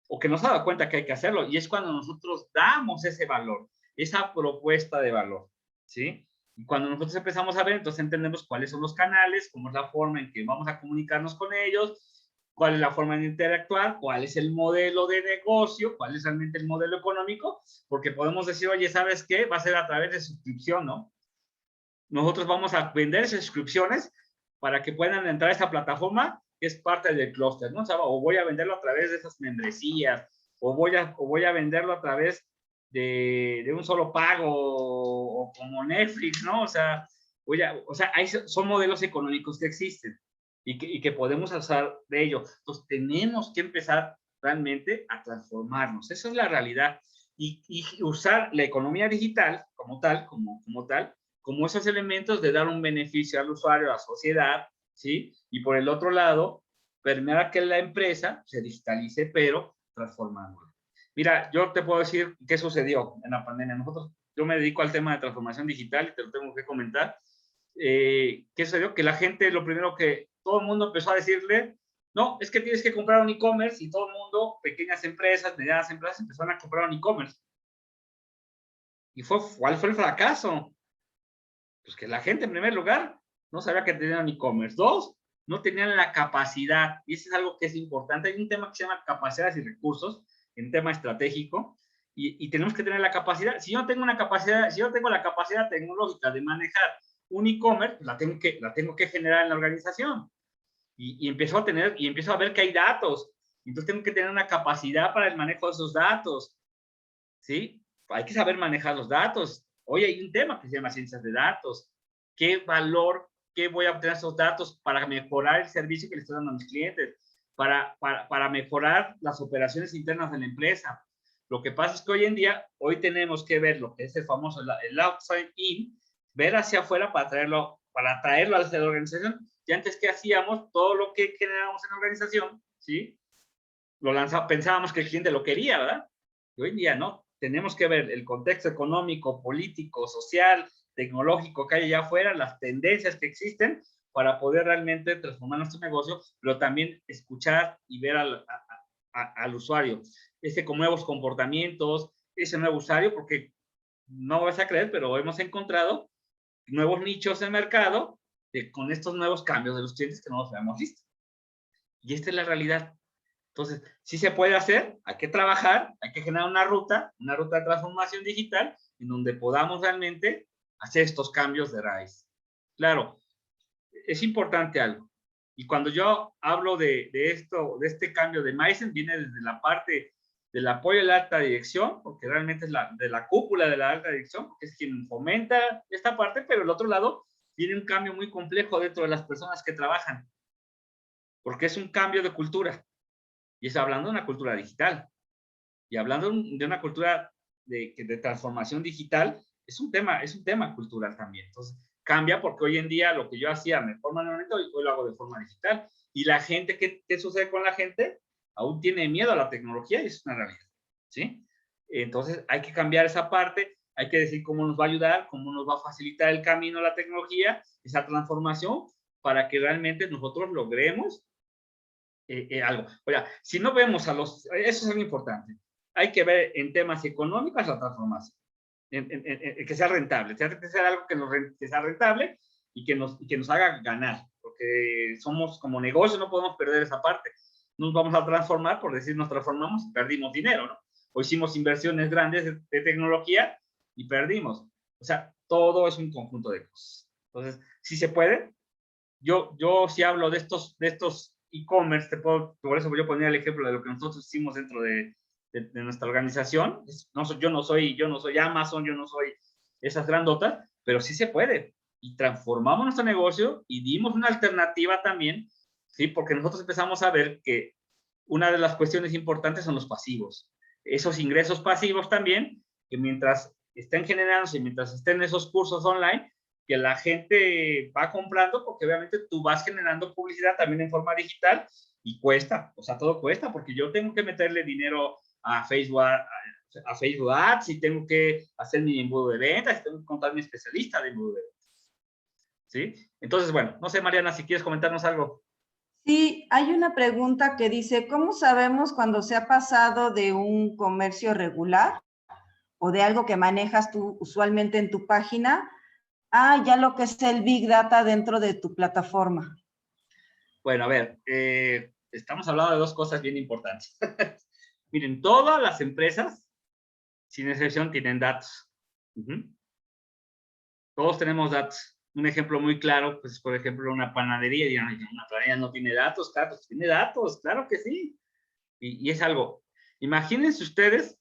O que no se ha dado cuenta que hay que hacerlo. Y es cuando nosotros damos ese valor, esa propuesta de valor, ¿sí? Y cuando nosotros empezamos a ver, entonces entendemos cuáles son los canales, cómo es la forma en que vamos a comunicarnos con ellos, cuál es la forma de interactuar, cuál es el modelo de negocio, cuál es realmente el modelo económico, porque podemos decir, oye, ¿sabes qué? Va a ser a través de suscripción, ¿no? Nosotros vamos a vender suscripciones para que puedan entrar a esta plataforma que es parte del clúster, ¿no? O voy a venderlo a través de esas membresías, o voy a venderlo a través de un solo pago, o como Netflix, ¿no? O sea, son modelos económicos que existen y que podemos usar de ello. Entonces, tenemos que empezar realmente a transformarnos. Esa es la realidad. Y usar la economía digital como tal, como esos elementos de dar un beneficio al usuario, a la sociedad, ¿sí? Y por el otro lado, permear a que la empresa se digitalice, pero transformándola. Mira, yo te puedo decir qué sucedió en la pandemia. Yo me dedico al tema de transformación digital y te lo tengo que comentar. ¿Qué sucedió? Que la gente, lo primero que todo el mundo empezó a decirle, no, es que tienes que comprar un e-commerce, y todo el mundo, pequeñas empresas, medianas empresas, empezaron a comprar un e-commerce. ¿Y cuál fue el fracaso? Pues que la gente, en primer lugar, no sabía que tenían e-commerce. Dos, no tenían la capacidad, y eso es algo que es importante. Hay un tema que se llama capacidades y recursos, un tema estratégico, y tenemos que tener la capacidad. Si yo no tengo la capacidad tecnológica de manejar un e-commerce, pues la tengo que generar en la organización. Y empiezo a ver que hay datos. Entonces tengo que tener una capacidad para el manejo de esos datos, ¿sí? Hay que saber manejar los datos. Hoy hay un tema que se llama ciencias de datos. ¿Qué voy a obtener esos datos para mejorar el servicio que le estoy dando a mis clientes? Para mejorar las operaciones internas de la empresa. Lo que pasa es que hoy tenemos que ver lo que es el famoso, el outside in, ver hacia afuera para traerlo hacia la organización. Y antes que hacíamos, todo lo que generábamos en la organización, ¿sí? Pensábamos que el cliente lo quería, ¿verdad? Y hoy en día no. Tenemos que ver el contexto económico, político, social, tecnológico que hay allá afuera, las tendencias que existen para poder realmente transformar nuestro negocio, pero también escuchar y ver al usuario, con nuevos comportamientos, ese nuevo usuario, porque no vas a creer, pero hemos encontrado nuevos nichos en el mercado con estos nuevos cambios de los clientes que no los habíamos visto. Y esta es la realidad. Entonces, sí se puede hacer, hay que trabajar, hay que generar una ruta de transformación digital en donde podamos realmente hacer estos cambios de raíz. Claro, es importante algo. Y cuando yo hablo de este cambio de mindset, viene desde la parte del apoyo de la alta dirección, porque realmente es de la cúpula de la alta dirección, porque es quien fomenta esta parte, pero el otro lado viene un cambio muy complejo dentro de las personas que trabajan, porque es un cambio de cultura. Y es hablando de una cultura digital. Y hablando de una cultura de transformación digital, es un tema cultural también. Entonces, cambia porque hoy en día lo que yo hacía de forma manualmente, hoy lo hago de forma digital. Y la gente, ¿qué sucede con la gente? Aún tiene miedo a la tecnología y es una realidad, ¿sí? Entonces hay que cambiar esa parte, hay que decir cómo nos va a ayudar, cómo nos va a facilitar el camino a la tecnología, esa transformación, para que realmente nosotros logremos algo. Oiga, si no vemos a los, eso es algo importante, hay que ver en temas económicos la transformación, que sea rentable, que sea algo que sea rentable y que nos haga ganar, porque somos como negocio, no podemos perder esa parte. Nos vamos a transformar, por decir, nos transformamos y perdimos dinero, ¿no? O hicimos inversiones grandes de tecnología y perdimos. O sea, todo es un conjunto de cosas. Entonces, si se puede, yo sí hablo de estos e-commerce, por eso yo ponía el ejemplo de lo que nosotros hicimos dentro de nuestra organización. Yo no soy Amazon, yo no soy esas grandotas, pero sí se puede. Y transformamos nuestro negocio y dimos una alternativa también, ¿sí? Porque nosotros empezamos a ver que una de las cuestiones importantes son los pasivos. Esos ingresos pasivos también, que mientras estén generándose, mientras estén esos cursos online, que la gente va comprando, porque obviamente tú vas generando publicidad también en forma digital y cuesta, o sea, todo cuesta, porque yo tengo que meterle dinero a Facebook Ads y tengo que hacer mi embudo de ventas, y tengo que contar mi especialista de embudo de ventas. ¿Sí? Entonces, bueno, no sé, Mariana, si quieres comentarnos algo. Sí, hay una pregunta que dice, ¿cómo sabemos cuando se ha pasado de un comercio regular o de algo que manejas tú usualmente en tu página a ya lo que es el Big Data dentro de tu plataforma? Bueno, a ver, estamos hablando de dos cosas bien importantes. Miren, todas las empresas, sin excepción, tienen datos. Todos tenemos datos. Un ejemplo muy claro, pues, por ejemplo, una panadería. Dirán, una panadería no tiene datos, claro, pues tiene datos, claro que sí. Y es algo. Imagínense ustedes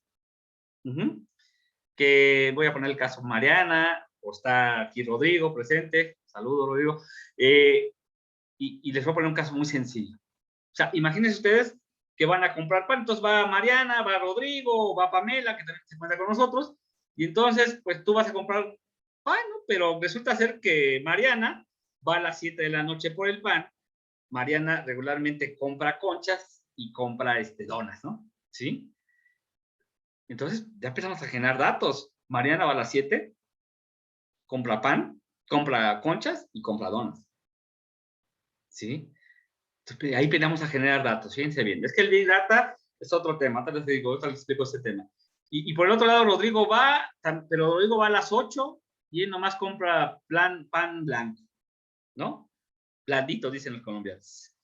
que voy a poner el caso Mariana, o está aquí Rodrigo presente. Saludos, Rodrigo. Y les voy a poner un caso muy sencillo. O sea, imagínense ustedes que van a comprar pan, entonces va Mariana, va Rodrigo, va Pamela, que también se cuenta con nosotros, y entonces, pues tú vas a comprar pan, ¿no? Pero resulta ser que Mariana va a las 7 de la noche por el pan. Mariana regularmente compra conchas y compra donas, ¿no? ¿Sí? Entonces ya empezamos a generar datos. Mariana va a las 7, compra pan, compra conchas y compra donas. ¿Sí? Entonces, ahí empezamos a generar datos, fíjense bien. Es que el Big Data es otro tema, tal vez les explico este tema. Y por el otro lado, Rodrigo va, pero Rodrigo va a las 8 y él nomás compra pan blanco, ¿no? Blandito, dicen los colombianos.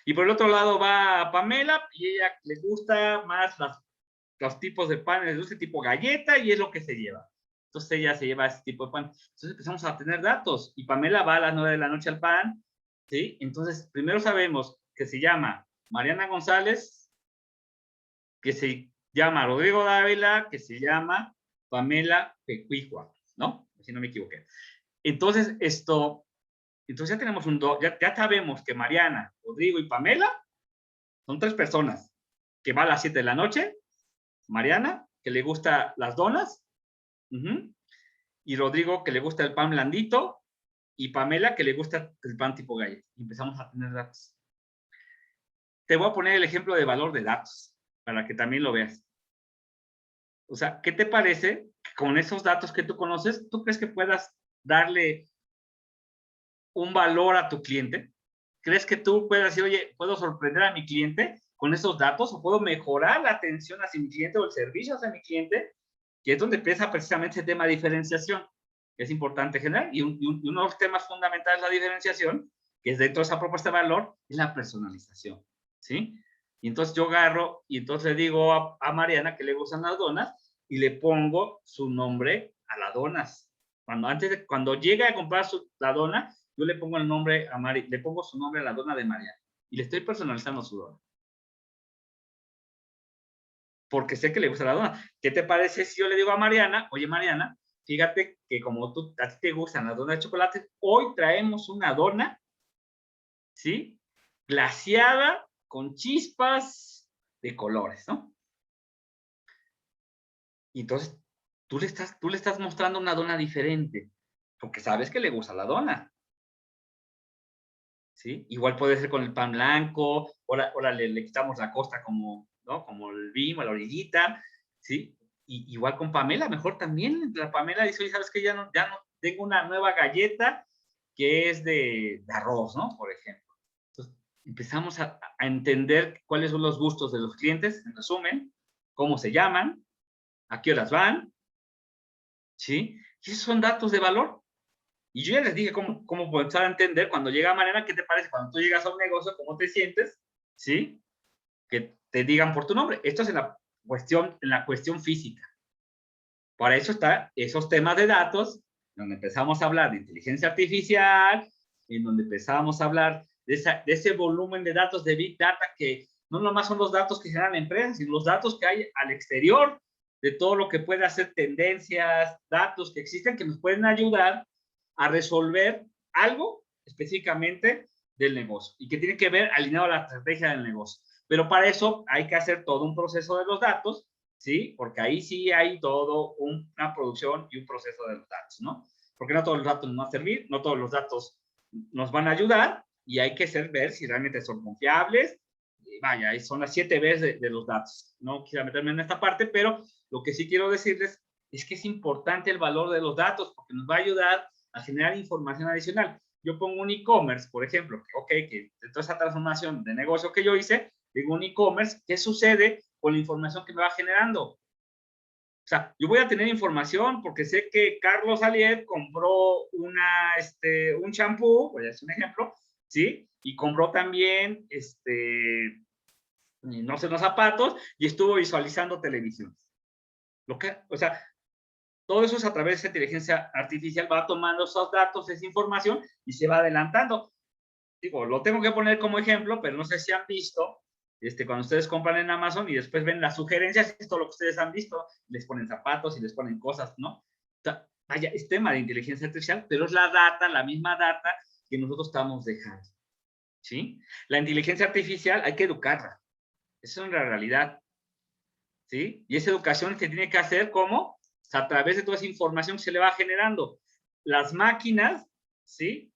Y por el otro lado va Pamela y ella le gusta más los tipos de pan, le gusta tipo galleta y es lo que se lleva. Entonces ella se lleva ese tipo de pan. Entonces empezamos a tener datos y Pamela va a las 9 de la noche al pan, ¿sí? Entonces primero sabemos que se llama Mariana González, que se llama Rodrigo Dávila, que se llama Pamela Pecuicua, ¿no? Si no me equivoqué. Entonces entonces ya tenemos ya sabemos que Mariana, Rodrigo y Pamela son 3 personas que va a las 7 de la noche. Mariana, que le gusta las donas, y Rodrigo, que le gusta el pan blandito, y Pamela, que le gusta el pan tipo galleta. Y empezamos a tener datos. Te voy a poner el ejemplo de valor de datos, para que también lo veas. O sea, ¿qué te parece que con esos datos que tú conoces, tú crees que puedas darle un valor a tu cliente? ¿Crees que tú puedes decir, oye, puedo sorprender a mi cliente con esos datos o puedo mejorar la atención hacia mi cliente o el servicio hacia mi cliente? Que es donde empieza precisamente el tema de diferenciación, que es importante generar. Y uno de los temas fundamentales de la diferenciación, que es dentro de esa propuesta de valor, es la personalización, ¿sí? Y entonces yo agarro y entonces le digo a Mariana que le gustan las donas y le pongo su nombre a las donas. Cuando llega a comprar la dona, yo le pongo el nombre le pongo su nombre a la dona de Mariana y le estoy personalizando su dona. Porque sé que le gusta la dona. ¿Qué te parece si yo le digo a Mariana, oye Mariana, fíjate que como a ti te gustan las donas de chocolate, hoy traemos una dona, ¿sí? Glaseada con chispas de colores, ¿no? Y entonces tú le estás mostrando una dona diferente, porque sabes que le gusta la dona. ¿sí? Igual puede ser con el pan blanco, ahora le quitamos la costa como, ¿no? Como el bimbo, la orillita, ¿sí? Y igual con Pamela, mejor también, la Pamela dice, oye, ¿sabes qué? Ya no tengo una nueva galleta que es de arroz, ¿no? Por ejemplo. Entonces, empezamos a entender cuáles son los gustos de los clientes, en resumen, cómo se llaman, a qué horas van, ¿sí? Y esos son datos de valor. Y yo ya les dije cómo comenzar a entender cuando llega Mariana, ¿qué te parece? Cuando tú llegas a un negocio, ¿cómo te sientes? ¿Sí? Que te digan por tu nombre. Esto es en la cuestión física. Para eso están esos temas de datos, donde empezamos a hablar de inteligencia artificial, en donde empezamos a hablar de ese volumen de datos de Big Data que no nomás son los datos que generan empresas, sino los datos que hay al exterior, de todo lo que puede hacer tendencias, datos que existen que nos pueden ayudar a resolver algo específicamente del negocio y que tiene que ver alineado a la estrategia del negocio. Pero para eso hay que hacer todo un proceso de los datos, ¿sí? Porque ahí sí hay todo una producción y un proceso de los datos, ¿no? Porque no todos los datos nos van a servir, no todos los datos nos van a ayudar y hay que ver si realmente son confiables. Vaya, son las 7 veces de los datos. No quisiera meterme en esta parte, pero lo que sí quiero decirles es que es importante el valor de los datos porque nos va a ayudar a generar información adicional. Yo pongo un e-commerce, por ejemplo, que de toda esa transformación de negocio que yo hice, digo un e-commerce, ¿qué sucede con la información que me va generando? O sea, yo voy a tener información porque sé que Carlos Aliet compró un champú, voy a hacer un ejemplo, ¿sí? Y compró también, no sé, los zapatos y estuvo visualizando televisión. O sea, todo eso es a través de esa inteligencia artificial, va tomando esos datos, esa información y se va adelantando. Digo, lo tengo que poner como ejemplo, pero no sé si han visto, cuando ustedes compran en Amazon y después ven las sugerencias, esto es lo que ustedes han visto, les ponen zapatos y les ponen cosas, ¿no? O sea, vaya, es tema de inteligencia artificial, pero es la data, la misma data que nosotros estamos dejando, ¿sí? La inteligencia artificial hay que educarla, esa es una realidad, ¿sí? Y esa educación se tiene que hacer como a través de toda esa información que se le va generando. Las máquinas, ¿sí?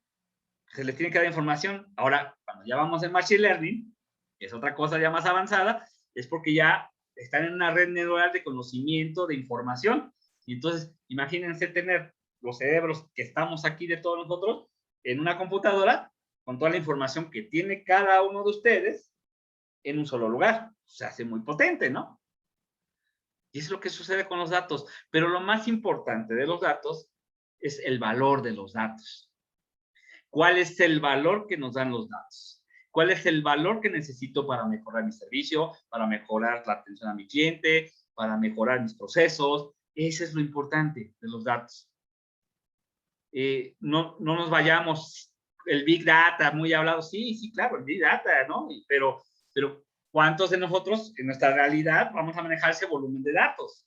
Se les tiene que dar información. Ahora, cuando ya vamos en Machine Learning, que es otra cosa ya más avanzada, es porque ya están en una red neuronal de conocimiento, de información. Y entonces, imagínense tener los cerebros que estamos aquí de todos nosotros en una computadora con toda la información que tiene cada uno de ustedes en un solo lugar. Se hace muy potente, ¿no? Y es lo que sucede con los datos. Pero lo más importante de los datos es el valor de los datos. ¿Cuál es el valor que nos dan los datos? ¿Cuál es el valor que necesito para mejorar mi servicio, para mejorar la atención a mi cliente, para mejorar mis procesos? Ese es lo importante de los datos. No nos vayamos, el Big Data, muy hablado, sí, claro, el Big Data, ¿no? Pero ¿cuántos de nosotros en nuestra realidad vamos a manejar ese volumen de datos?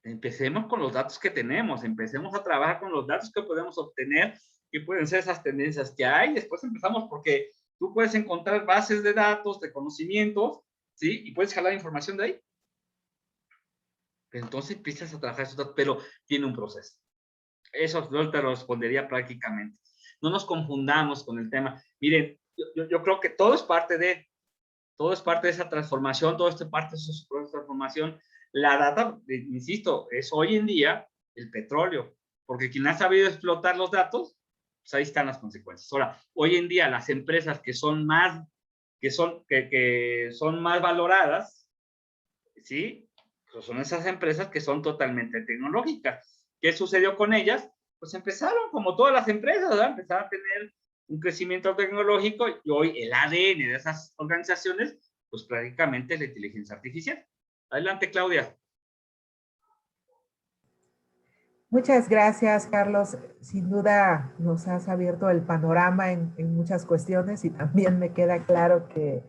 Empecemos con los datos que tenemos, empecemos a trabajar con los datos que podemos obtener, que pueden ser esas tendencias que hay, después empezamos porque tú puedes encontrar bases de datos, de conocimientos, ¿sí? Y puedes jalar información de ahí. Entonces empiezas a trabajar esos datos, pero tiene un proceso. Eso yo te lo respondería prácticamente. No nos confundamos con el tema. Miren, yo creo que todo es parte de esa transformación, todo esto es parte de esa transformación. La data, insisto, es hoy en día el petróleo, porque quien ha sabido explotar los datos, pues ahí están las consecuencias. Ahora, hoy en día las empresas que son más valoradas, ¿sí? Pues son esas empresas que son totalmente tecnológicas. ¿Qué sucedió con ellas? Pues empezaron, como todas las empresas, ¿verdad? Empezaron a tener un crecimiento tecnológico y hoy el ADN de esas organizaciones, pues prácticamente es la inteligencia artificial. Adelante, Claudia. Muchas gracias, Carlos. Sin duda nos has abierto el panorama en muchas cuestiones y también me queda claro que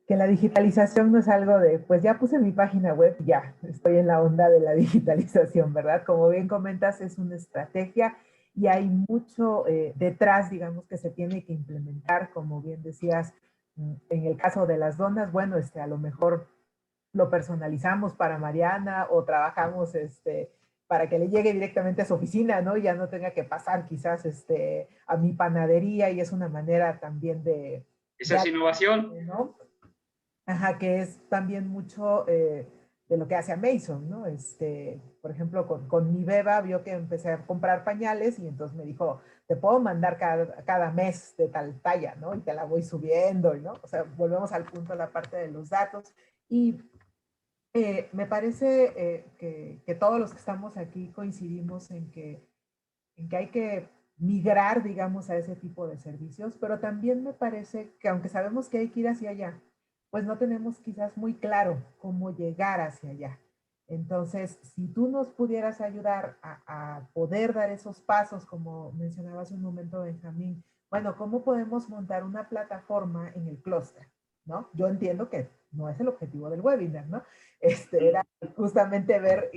la digitalización no es algo de, pues ya puse mi página web, ya estoy en la onda de la digitalización, ¿verdad? Como bien comentas, es una estrategia y hay mucho detrás, digamos, que se tiene que implementar, como bien decías, en el caso de las donas, bueno, a lo mejor lo personalizamos para Mariana o trabajamos para que le llegue directamente a su oficina, ¿no? Y ya no tenga que pasar quizás a mi panadería, y es una manera también Esa es innovación. ¿no? Ajá, que es también mucho de lo que hace Amazon, ¿no? Por ejemplo, con mi beba vio que empecé a comprar pañales y entonces me dijo, te puedo mandar cada mes de tal talla, ¿no? Y te la voy subiendo, ¿no? O sea, volvemos al punto de la parte de los datos. Y me parece que todos los que estamos aquí coincidimos en que hay que migrar, digamos, a ese tipo de servicios, pero también me parece que aunque sabemos que hay que ir hacia allá, pues no tenemos quizás muy claro cómo llegar hacia allá. Entonces, si tú nos pudieras ayudar a poder dar esos pasos, como mencionaba hace un momento Benjamín, bueno, ¿cómo podemos montar una plataforma en el clúster? ¿No? Yo entiendo que no es el objetivo del webinar, ¿no? Era justamente ver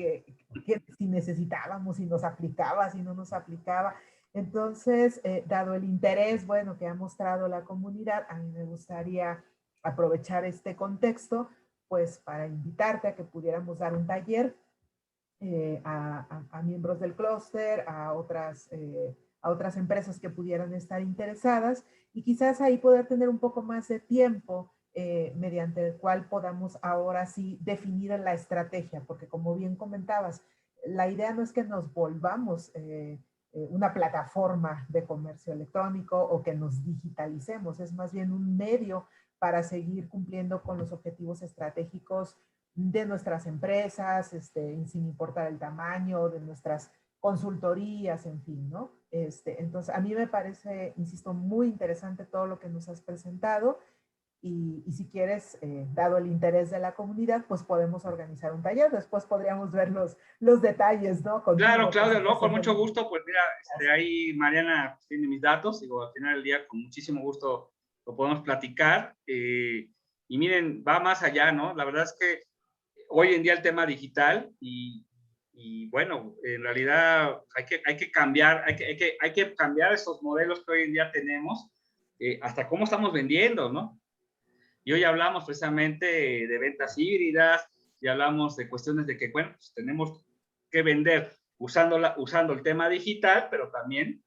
si necesitábamos, si nos aplicaba, si no nos aplicaba. Entonces, dado el interés, bueno, que ha mostrado la comunidad, a mí me gustaría aprovechar este contexto, pues para invitarte a que pudiéramos dar un taller a miembros del clúster, a otras empresas que pudieran estar interesadas, y quizás ahí poder tener un poco más de tiempo mediante el cual podamos ahora sí definir la estrategia, porque como bien comentabas, la idea no es que nos volvamos una plataforma de comercio electrónico o que nos digitalicemos, es más bien un medio para seguir cumpliendo con los objetivos estratégicos de nuestras empresas, sin importar el tamaño, de nuestras consultorías, en fin, ¿no? Entonces, a mí me parece, insisto, muy interesante todo lo que nos has presentado, y si quieres, dado el interés de la comunidad, pues podemos organizar un taller. Después podríamos ver los detalles, ¿no? Contigo, Claro, Claudia, no, con presentación mucho del- gusto. Pues mira, ahí Mariana tiene mis datos. Digo, al final del día, con muchísimo gusto lo podemos platicar. Y miren, va más allá, ¿no? La verdad es que hoy en día el tema digital y bueno, en realidad hay que cambiar, hay que cambiar esos modelos que hoy en día tenemos, hasta cómo estamos vendiendo, ¿no? Y hoy hablamos precisamente de ventas híbridas y hablamos de cuestiones de que, bueno, pues tenemos que vender usando el tema digital, pero también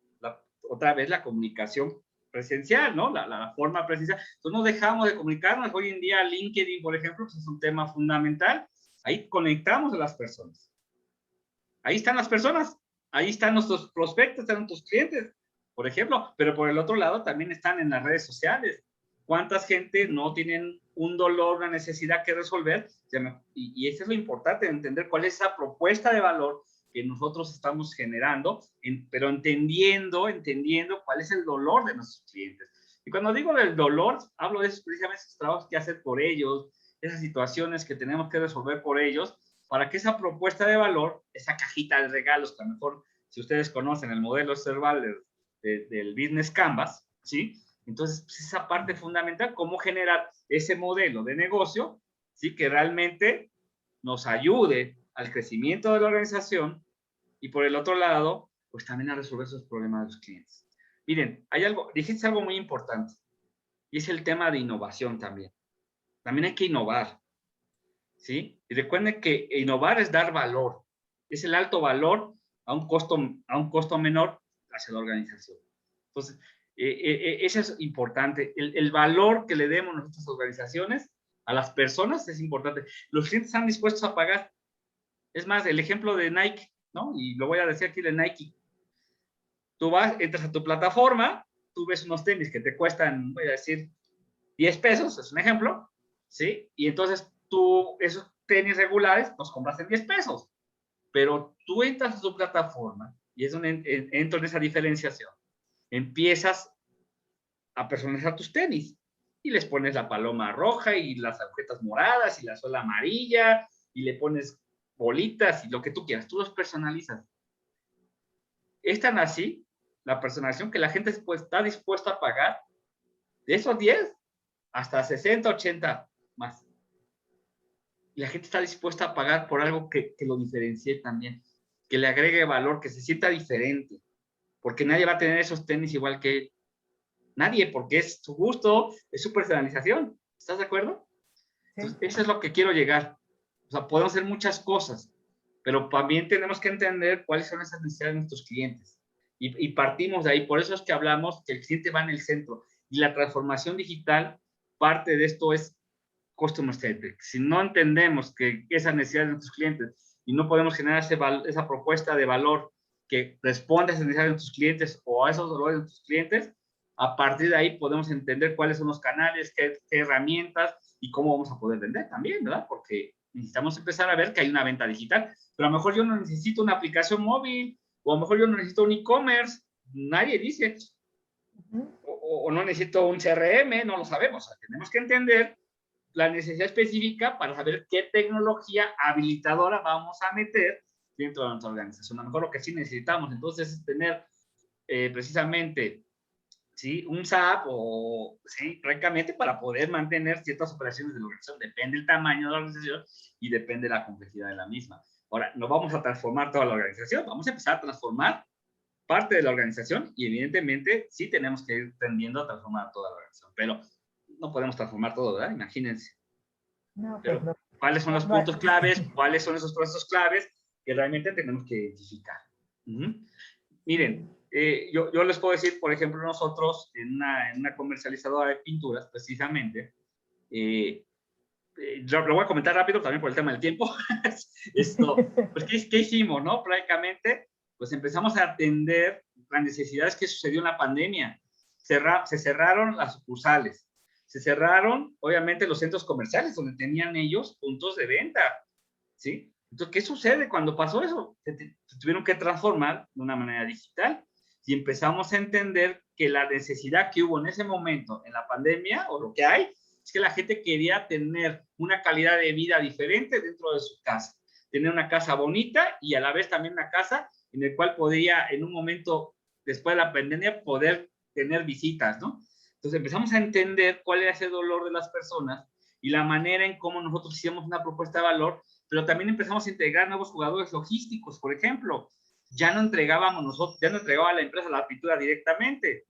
otra vez la comunicación presencial, ¿no? La forma presencial. Entonces no dejamos de comunicarnos. Hoy en día LinkedIn, por ejemplo, pues es un tema fundamental. Ahí conectamos a las personas. Ahí están las personas. Ahí están nuestros prospectos, están nuestros clientes, por ejemplo. Pero por el otro lado también están en las redes sociales. ¿Cuántas gente no tienen un dolor, una necesidad que resolver? Y eso es lo importante, entender cuál es esa propuesta de valor que nosotros estamos generando, pero entendiendo cuál es el dolor de nuestros clientes. Y cuando digo del dolor, hablo de esos, precisamente esos trabajos que hacer por ellos, esas situaciones que tenemos que resolver por ellos, para que esa propuesta de valor, esa cajita de regalos, que a lo mejor, si ustedes conocen el modelo Cerval del Business Canvas, ¿sí? Entonces, pues esa parte fundamental, cómo generar ese modelo de negocio, ¿sí? Que realmente nos ayude al crecimiento de la organización y por el otro lado, pues también a resolver esos problemas de los clientes. Miren, dijiste algo muy importante y es el tema de innovación también. También hay que innovar, ¿sí? Y recuerden que innovar es dar valor, es el alto valor a un costo menor hacia la organización. Entonces, eso es importante. El valor que le demos a nuestras organizaciones, a las personas, es importante. Los clientes están dispuestos a pagar. Es más, el ejemplo de Nike, ¿no? Y lo voy a decir aquí de Nike. Tú entras a tu plataforma, tú ves unos tenis que te cuestan, voy a decir, 10 pesos, es un ejemplo, ¿sí? Y entonces tú esos tenis regulares los compras en 10 pesos. Pero tú entras a tu plataforma y es donde entro en esa diferenciación. Empiezas a personalizar tus tenis y les pones la paloma roja y las agujetas moradas y la suela amarilla y le pones bolitas y lo que tú quieras. Tú los personalizas. Es tan así la personalización que la gente está dispuesta a pagar de esos 10 hasta 60, 80 más. Y la gente está dispuesta a pagar por algo que lo diferencie también, que le agregue valor, que se sienta diferente, porque nadie va a tener esos tenis igual que él. Nadie, porque es su gusto, es su personalización. ¿Estás de acuerdo? Sí. Entonces, eso es lo que quiero llegar. O sea, podemos hacer muchas cosas, pero también tenemos que entender cuáles son esas necesidades de nuestros clientes. Y partimos de ahí. Por eso es que hablamos que el cliente va en el centro. Y la transformación digital, parte de esto es Customer Centric. Si no entendemos que esa necesidad de nuestros clientes y no podemos generar esa propuesta de valor que responde a esas necesidades de nuestros clientes o a esos dolores de nuestros clientes, a partir de ahí podemos entender cuáles son los canales, qué herramientas y cómo vamos a poder vender también, ¿verdad? Porque necesitamos empezar a ver que hay una venta digital. Pero a lo mejor yo no necesito una aplicación móvil, o a lo mejor yo no necesito un e-commerce, nadie dice, o no necesito un CRM, no lo sabemos. O sea, tenemos que entender la necesidad específica para saber qué tecnología habilitadora vamos a meter dentro de nuestra organización. A lo mejor lo que sí necesitamos entonces es tener precisamente, ¿sí?, un SAP o, sí, prácticamente para poder mantener ciertas operaciones de la organización. Depende del tamaño de la organización y depende de la complejidad de la misma. Ahora, no vamos a transformar toda la organización, vamos a empezar a transformar parte de la organización y evidentemente sí tenemos que ir tendiendo a transformar toda la organización, pero no podemos transformar todo, ¿verdad? Imagínense. No, Pero, pues no. ¿cuáles son los puntos claves? ¿Cuáles son esos procesos claves que realmente tenemos que identificar? Miren, yo les puedo decir, por ejemplo, nosotros en una comercializadora de pinturas, precisamente, lo voy a comentar rápido también por el tema del tiempo. Esto, pues, ¿qué hicimos, no? Prácticamente, pues empezamos a atender las necesidades que sucedió en la pandemia. Se cerraron las sucursales, se cerraron, obviamente, los centros comerciales donde tenían ellos puntos de venta, ¿sí? Entonces, ¿qué sucede cuando pasó eso? Se tuvieron que transformar de una manera digital y empezamos a entender que la necesidad que hubo en ese momento en la pandemia, o lo que hay, es que la gente quería tener una calidad de vida diferente dentro de su casa, tener una casa bonita y a la vez también una casa en la cual podría, en un momento después de la pandemia, poder tener visitas, ¿no? Entonces empezamos a entender cuál era ese dolor de las personas y la manera en cómo nosotros hicimos una propuesta de valor, pero también empezamos a integrar nuevos jugadores logísticos. Por ejemplo, ya no entregábamos nosotros, ya no entregaba la empresa la pintura directamente,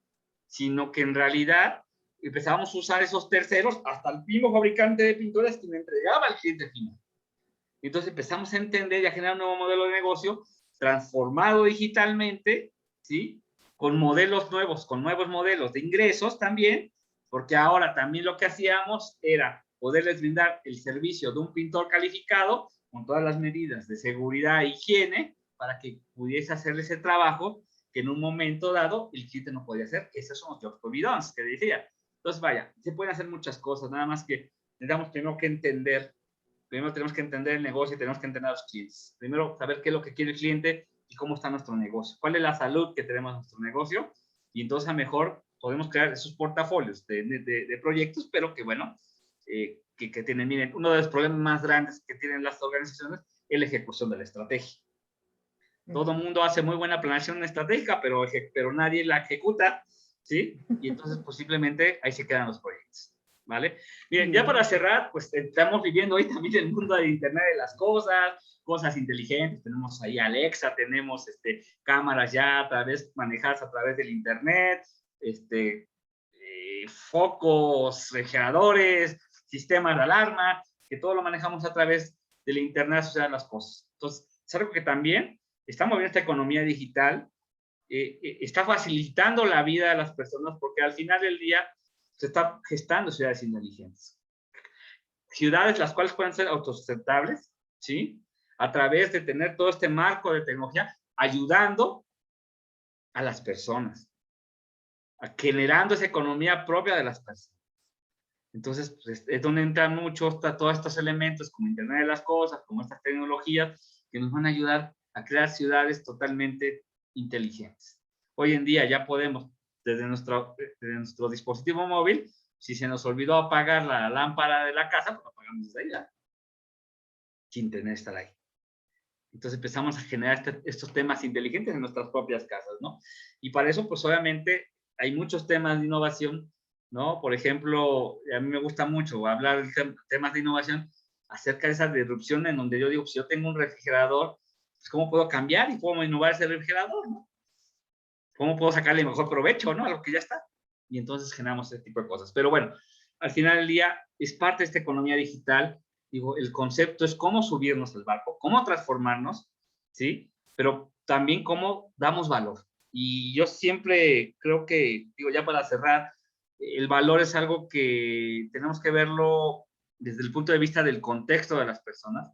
sino que en realidad empezábamos a usar esos terceros, hasta el mismo fabricante de pinturas que me entregaba al cliente final. Entonces empezamos a entender y a generar un nuevo modelo de negocio transformado digitalmente, ¿sí? Con modelos nuevos, con nuevos modelos de ingresos también, porque ahora también lo que hacíamos era poderles brindar el servicio de un pintor calificado con todas las medidas de seguridad e higiene para que pudiese hacer ese trabajo que en un momento dado el cliente no podía hacer. Esos son los jobs for bidons que decía. Entonces, vaya, se pueden hacer muchas cosas, nada más que necesitamos primero que entender, primero tenemos que entender el negocio y tenemos que entender a los clientes. Primero, saber qué es lo que quiere el cliente y cómo está nuestro negocio, cuál es la salud que tenemos en nuestro negocio, y entonces a lo mejor podemos crear esos portafolios de proyectos, pero que, bueno, que tienen, miren, uno de los problemas más grandes que tienen las organizaciones es la ejecución de la estrategia. Todo el mundo hace muy buena planeación estratégica, pero nadie la ejecuta, ¿sí? Y entonces, pues simplemente ahí se quedan los proyectos, ¿vale? Miren, ya para cerrar, pues estamos viviendo hoy también el mundo de Internet de las cosas inteligentes. Tenemos ahí Alexa, tenemos cámaras ya manejadas a través del Internet, focos, refrigeradores, sistemas de alarma, que todo lo manejamos a través del Internet asociado a las cosas. Entonces, es algo que también estamos viendo esta economía digital, está facilitando la vida de las personas porque al final del día se está gestando ciudades inteligentes. Ciudades las cuales pueden ser autosustentables, ¿sí? A través de tener todo este marco de tecnología ayudando a las personas, generando esa economía propia de las personas. Entonces, pues, es donde entran todos estos elementos como Internet de las Cosas, como estas tecnologías que nos van a ayudar a crear ciudades totalmente inteligentes. Hoy en día ya podemos, desde nuestro dispositivo móvil, si se nos olvidó apagar la lámpara de la casa, pues apagamos desde ahí, ¿verdad? Sin tener que estar ahí. Entonces empezamos a generar estos temas inteligentes en nuestras propias casas, ¿no? Y para eso, pues obviamente, hay muchos temas de innovación, ¿no? Por ejemplo, a mí me gusta mucho hablar de temas de innovación acerca de esa disrupción en donde yo digo, si yo tengo un refrigerador, pues ¿cómo puedo cambiar y cómo innovar ese refrigerador, ¿no? ¿Cómo puedo sacarle mejor provecho, ¿no? A lo que ya está. Y entonces generamos ese tipo de cosas. Pero bueno, al final del día es parte de esta economía digital Digo, el concepto es cómo subirnos al barco, cómo transformarnos, ¿sí? Pero también cómo damos valor. Y yo siempre creo que, digo, ya para cerrar, el valor es algo que tenemos que verlo desde el punto de vista del contexto de las personas,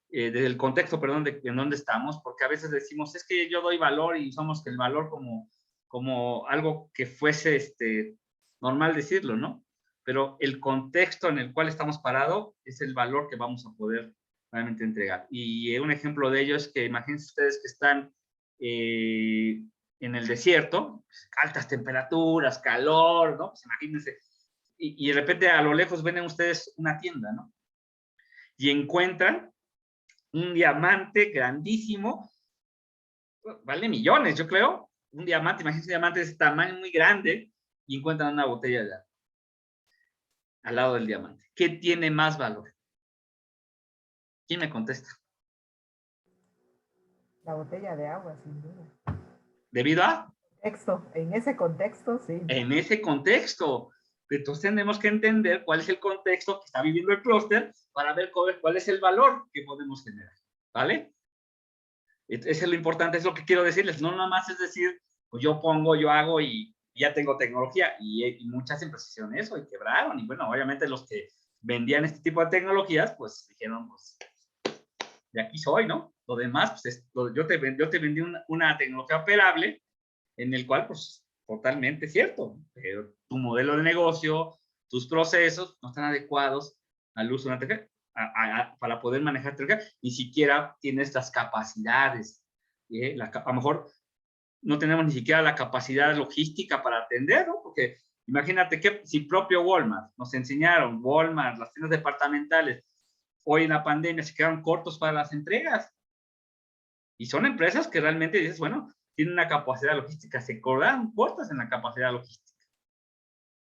desde el contexto, perdón, en dónde estamos, porque a veces decimos, es que yo doy valor y usamos el valor como algo que fuese normal decirlo, ¿no? Pero el contexto en el cual estamos parados es el valor que vamos a poder realmente entregar. Y un ejemplo de ello es que imagínense ustedes que están en el desierto, altas temperaturas, calor, ¿no? Pues imagínense, y de repente a lo lejos ven ustedes una tienda, ¿no? Y encuentran un diamante grandísimo, vale millones, yo creo, un diamante, imagínense un diamante de ese tamaño muy grande, y encuentran una botella de agua al lado del diamante. ¿Qué tiene más valor? ¿Quién me contesta? La botella de agua, sin duda. ¿Debido a? En ese contexto, sí. En ese contexto. Entonces tenemos que entender cuál es el contexto que está viviendo el clúster para ver cuál es el valor que podemos generar, ¿vale? Eso es lo importante, es lo que quiero decirles. No nada más es decir, pues yo pongo, yo hago y ya tengo tecnología. Y muchas empresas hicieron eso y quebraron. Y bueno, obviamente los que vendían este tipo de tecnologías, pues dijeron, pues, de aquí soy, ¿no? Lo demás, pues, yo te vendí una tecnología operable en el cual, pues, totalmente cierto, pero tu modelo de negocio, tus procesos no están adecuados al uso de una tecnología, para poder manejar tecnología, ni siquiera tienes las capacidades, a lo mejor no tenemos ni siquiera la capacidad logística para atender, ¿no? Porque imagínate que si propio Walmart, nos enseñaron, Walmart, las tiendas departamentales, hoy en la pandemia se quedaron cortos para las entregas, y son empresas que realmente dices, bueno, tienen una capacidad logística, se quedaron cortas en la capacidad logística.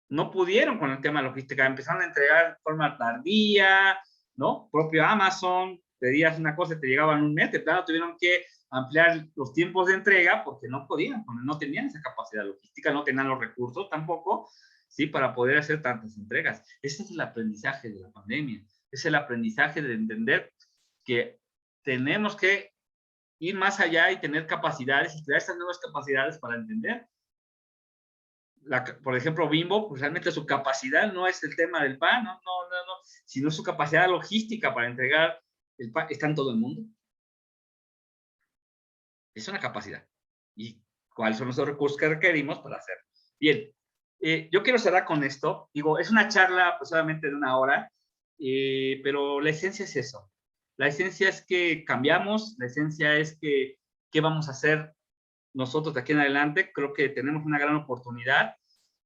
No pudieron con el tema de logística, empezaron a entregar de forma tardía, ¿no? Propio Amazon, pedías una cosa y te llegaba en un mes, de plano tuvieron que ampliar los tiempos de entrega porque no podían, porque no tenían esa capacidad logística, no tenían los recursos tampoco, ¿sí? Para poder hacer tantas entregas. Ese es el aprendizaje de la pandemia, es el aprendizaje de entender que tenemos que ir más allá y tener capacidades y crear esas nuevas capacidades para entender. Por ejemplo, Bimbo, pues realmente su capacidad no es el tema del pan, no, sino su capacidad logística para entregar el pan, está en todo el mundo. Es una capacidad. ¿Y cuáles son los recursos que requerimos para hacerlo? Bien, yo quiero cerrar con esto. Digo, es una charla aproximadamente de 1 hora, pero la esencia es eso. La esencia es que cambiamos, la esencia es que qué vamos a hacer nosotros de aquí en adelante. Creo que tenemos una gran oportunidad.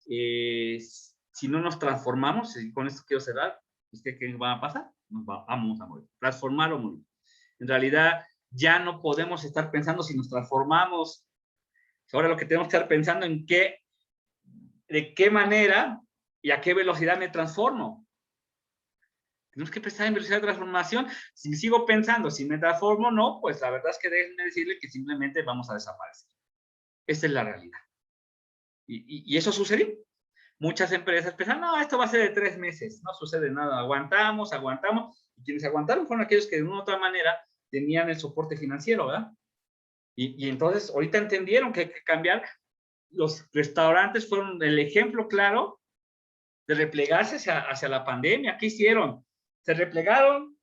Si no nos transformamos, y con esto quiero cerrar, ¿qué va a pasar? Vamos a morir. Transformar o morir. En realidad, ya no podemos estar pensando si nos transformamos. Ahora lo que tenemos que estar pensando en de qué manera y a qué velocidad me transformo. Tenemos que pensar en velocidad de transformación. Si sigo pensando, si me transformo, no, pues la verdad es que déjenme decirle que simplemente vamos a desaparecer. Esta es la realidad. Y eso sucedió. Muchas empresas pensaron, no, esto va a ser de 3 meses. No sucede nada. Aguantamos. Y quienes aguantaron fueron aquellos que de una u otra manera tenían el soporte financiero, ¿verdad? Y entonces ahorita entendieron que hay que cambiar. Los restaurantes fueron el ejemplo claro de replegarse hacia la pandemia. ¿Qué hicieron? Se replegaron,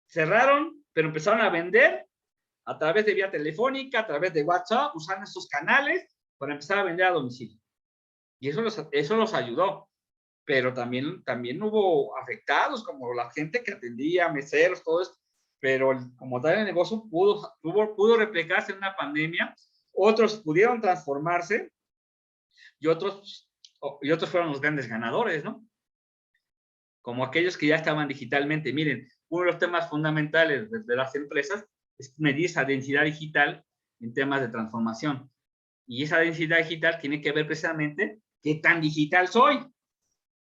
cerraron, pero empezaron a vender a través de vía telefónica, a través de WhatsApp, usando esos canales para empezar a vender a domicilio. Y eso los ayudó. Pero también hubo afectados, como la gente que atendía, meseros, todo esto. Pero como tal el negocio pudo replegarse en una pandemia. Otros pudieron transformarse y otros fueron los grandes ganadores, ¿no? Como aquellos que ya estaban digitalmente. Miren, uno de los temas fundamentales de las empresas es medir esa densidad digital en temas de transformación. Y esa densidad digital tiene que ver precisamente qué tan digital soy,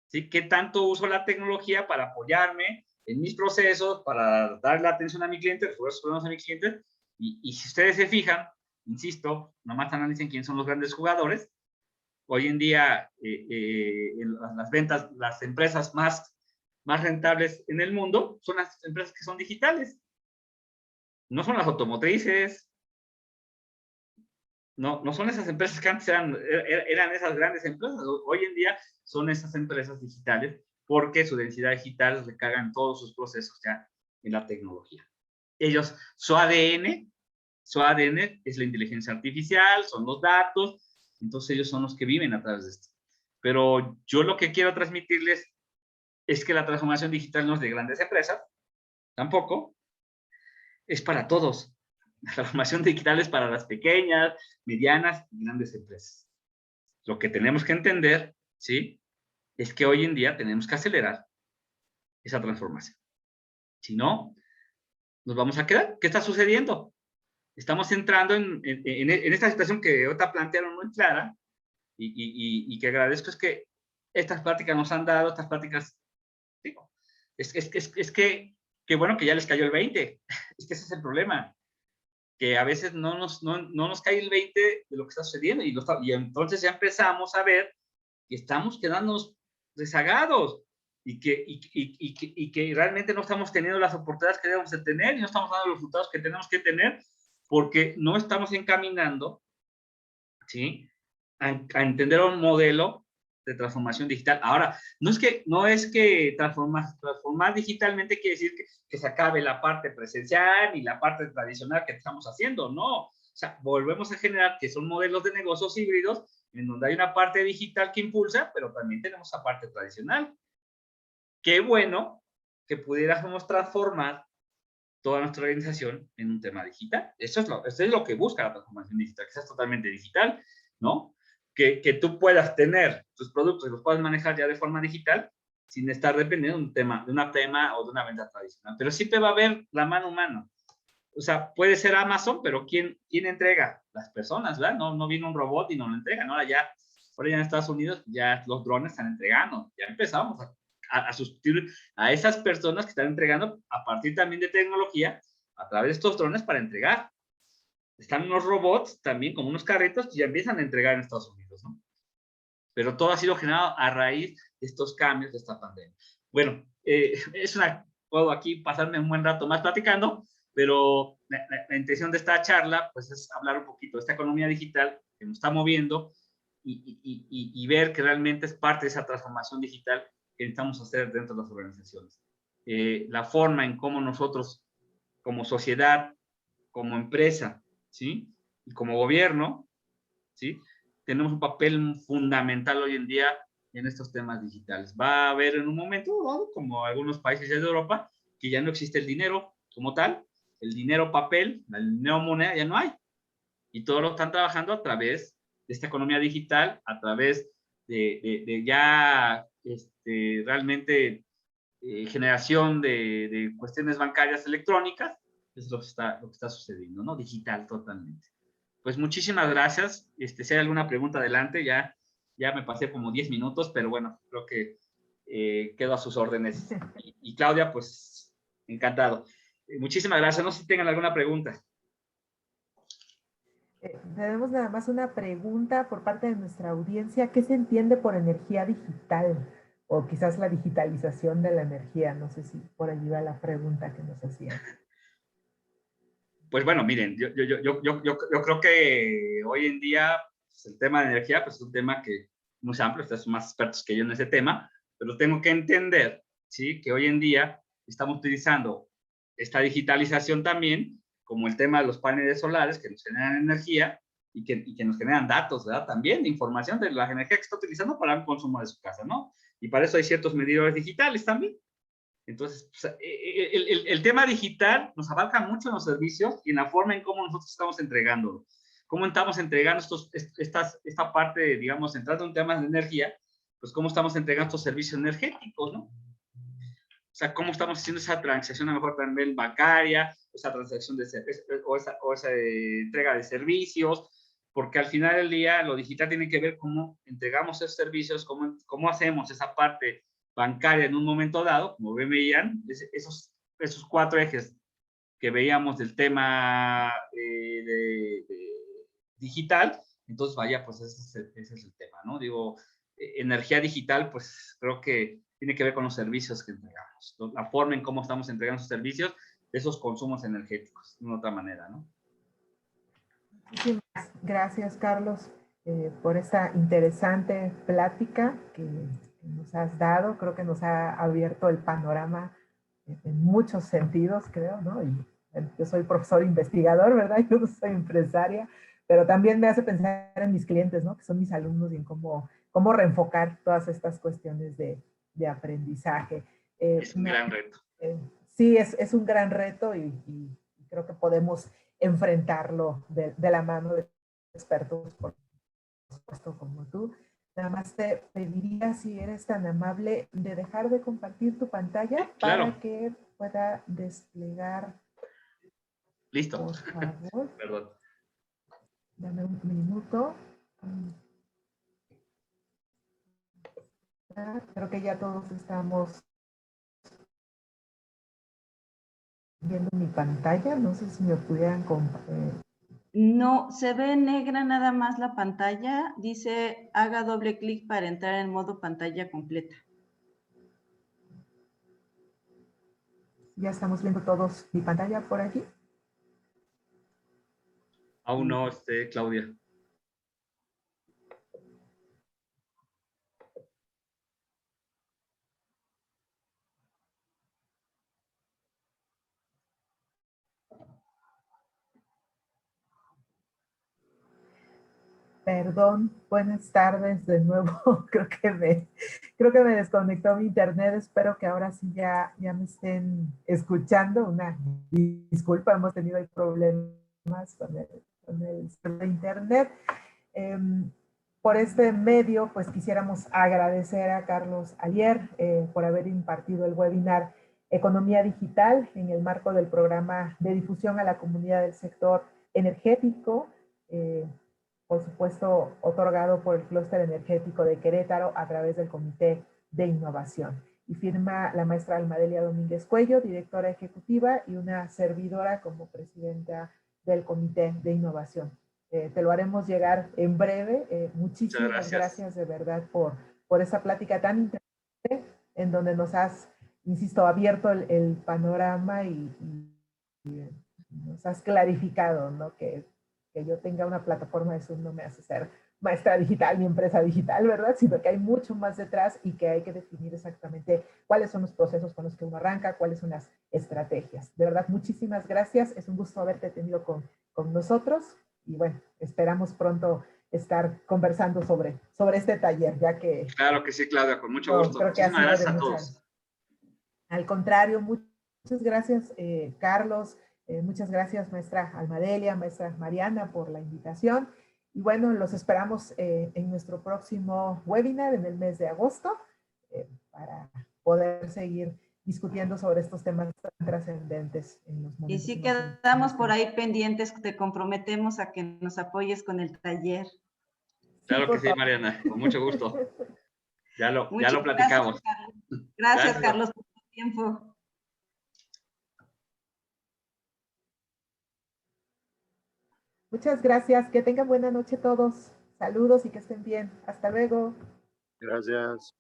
¿sí? Qué tanto uso la tecnología para apoyarme en mis procesos, para darle atención a mi cliente, resolver los problemas a mi cliente. Y si ustedes se fijan, insisto, nomás analicen quién son los grandes jugadores. Hoy en día, en las ventas, las empresas más más rentables en el mundo son las empresas que son digitales. No son las automotrices, no son esas empresas que antes eran esas grandes empresas. Hoy en día son esas empresas digitales porque su densidad digital recargan todos sus procesos ya en la tecnología. Ellos, su ADN es la inteligencia artificial, son los datos, entonces ellos son los que viven a través de esto. Pero yo lo que quiero transmitirles es que la transformación digital no es de grandes empresas, tampoco, es para todos. La transformación digital es para las pequeñas, medianas y grandes empresas. Lo que tenemos que entender, ¿sí?, es que hoy en día tenemos que acelerar esa transformación. Si no, nos vamos a quedar. ¿Qué está sucediendo? Estamos entrando en esta situación que ahorita plantearon muy clara y que agradezco, es que estas pláticas nos han dado, estas pláticas, digo, es que bueno, que ya les cayó el 20. Es que ese es el problema, que a veces no nos cae el 20 de lo que está sucediendo y entonces ya empezamos a ver que estamos quedándonos rezagados y que realmente no estamos teniendo las oportunidades que debemos de tener y no estamos dando los resultados que tenemos que tener porque no estamos encaminando, ¿sí?, a entender un modelo de transformación digital. Ahora, no es que transformar digitalmente quiere decir que se acabe la parte presencial y la parte tradicional que estamos haciendo, no. O sea, volvemos a generar que son modelos de negocios híbridos en donde hay una parte digital que impulsa, pero también tenemos esa parte tradicional. Qué bueno que pudiéramos transformar toda nuestra organización en un tema digital. Eso es lo que busca la transformación digital, que sea totalmente digital, ¿no? Que tú puedas tener tus productos y los puedas manejar ya de forma digital sin estar dependiendo de una tema o de una venta tradicional. Pero siempre va a haber la mano humana. O sea, puede ser Amazon, pero ¿quién entrega? Las personas, ¿verdad? No viene un robot y nos lo entrega, ¿no? Ahora ya en Estados Unidos ya los drones están entregando. Ya empezamos a sustituir a esas personas que están entregando a partir también de tecnología a través de estos drones para entregar. Están unos robots también, como unos carritos, que ya empiezan a entregar en Estados Unidos, ¿no? Pero todo ha sido generado a raíz de estos cambios de esta pandemia. Bueno, puedo aquí pasarme un buen rato más platicando, pero la intención de esta charla, pues, es hablar un poquito de esta economía digital que nos está moviendo y ver que realmente es parte de esa transformación digital que necesitamos hacer dentro de las organizaciones. La forma en cómo nosotros, como sociedad, como empresa, ¿sí?, y como gobierno, ¿sí?, tenemos un papel fundamental hoy en día en estos temas digitales. Va a haber en un momento dado, como algunos países de Europa, que ya no existe el dinero como tal, el dinero papel, el dinero moneda ya no hay. Y todos lo están trabajando a través de esta economía digital, a través de ya realmente generación de cuestiones bancarias electrónicas. Es lo que está sucediendo, ¿no? Digital totalmente. Pues muchísimas gracias. Si hay alguna pregunta, adelante. Ya me pasé como 10 minutos, pero bueno, creo que quedo a sus órdenes. Y Claudia, pues encantado. Muchísimas gracias. No sé si tengan alguna pregunta. Tenemos nada más una pregunta por parte de nuestra audiencia. ¿Qué se entiende por energía digital? O quizás la digitalización de la energía. No sé si por allí va la pregunta que nos hacían. Pues bueno, miren, yo creo que hoy en día pues, el tema de energía pues, es un tema que es muy amplio, ustedes son más expertos que yo en ese tema, pero tengo que entender, ¿sí?, que hoy en día estamos utilizando esta digitalización también, como el tema de los paneles solares que nos generan energía y que nos generan datos, ¿verdad? También información de la energía que está utilizando para el consumo de su casa, ¿no? Y para eso hay ciertos medidores digitales también. Entonces, el tema digital nos abarca mucho en los servicios y en la forma en cómo nosotros estamos entregándolo. Cómo estamos entregando esta parte, digamos, entrando en temas de energía, pues cómo estamos entregando estos servicios energéticos, ¿no? O sea, cómo estamos haciendo esa transacción a lo mejor también bancaria, esa transacción o esa entrega de servicios, porque al final del día lo digital tiene que ver cómo entregamos esos servicios, cómo hacemos esa parte bancaria en un momento dado, como veían, esos 4 ejes que veíamos del tema digital, entonces vaya, pues ese es el tema, ¿no? Digo, energía digital, pues creo que tiene que ver con los servicios que entregamos, la forma en cómo estamos entregando esos servicios, esos consumos energéticos, de una otra manera, ¿no? Muchísimas gracias, Carlos, por esta interesante plática que nos has dado. Creo que nos ha abierto el panorama en muchos sentidos, creo, ¿no? Y yo soy profesor investigador, ¿verdad? Yo no soy empresaria, pero también me hace pensar en mis clientes, ¿no? Que son mis alumnos y en cómo reenfocar todas estas cuestiones de aprendizaje. Es un gran reto. Sí, es un gran reto y creo que podemos enfrentarlo de la mano de expertos, por supuesto, como tú. Nada más te pediría, si eres tan amable, de dejar de compartir tu pantalla Claro. para que pueda desplegar. Listo. Por favor. Perdón. Dame un minuto. Creo que ya todos estamos viendo mi pantalla. No sé si me pudieran compartir. No, se ve negra nada más la pantalla. Dice, haga doble clic para entrar en modo pantalla completa. Ya estamos viendo todos mi pantalla por aquí. Aún no, Claudia. Perdón, buenas tardes de nuevo. Creo que me desconectó mi internet. Espero que ahora sí ya me estén escuchando. Una disculpa, hemos tenido ahí problemas con el internet. Por este medio, pues quisiéramos agradecer a Carlos Alier por haber impartido el webinar Economía Digital en el marco del programa de difusión a la comunidad del sector energético, por supuesto, otorgado por el Clúster Energético de Querétaro a través del Comité de Innovación. Y firma la maestra Almadelia Domínguez Cuello, directora ejecutiva, y una servidora como presidenta del Comité de Innovación. Te lo haremos llegar en breve. Muchísimas gracias de verdad por esta plática tan interesante en donde nos has, insisto, abierto el panorama y nos has clarificado, ¿no? Que yo tenga una plataforma de Zoom no me hace ser maestra digital ni empresa digital, ¿verdad? Sino que hay mucho más detrás y que hay que definir exactamente cuáles son los procesos con los que uno arranca, cuáles son las estrategias. De verdad, muchísimas gracias. Es un gusto haberte tenido con nosotros y bueno, esperamos pronto estar conversando sobre este taller, ya que... Claro que sí, Claudia, con mucho gusto. Creo que ha sido Gracias a todos. Al contrario, muchas gracias, Carlos. Muchas gracias, maestra Almadelia, maestra Mariana, por la invitación. Y bueno, los esperamos en nuestro próximo webinar en el mes de agosto para poder seguir discutiendo sobre estos temas tan trascendentes en los momentos. Y sí quedamos por ahí pendientes, te comprometemos a que nos apoyes con el taller. Claro que sí, Mariana, con mucho gusto. Ya lo platicamos. Gracias, Carlos, por tu tiempo. Muchas gracias. Que tengan buena noche todos. Saludos y que estén bien. Hasta luego. Gracias.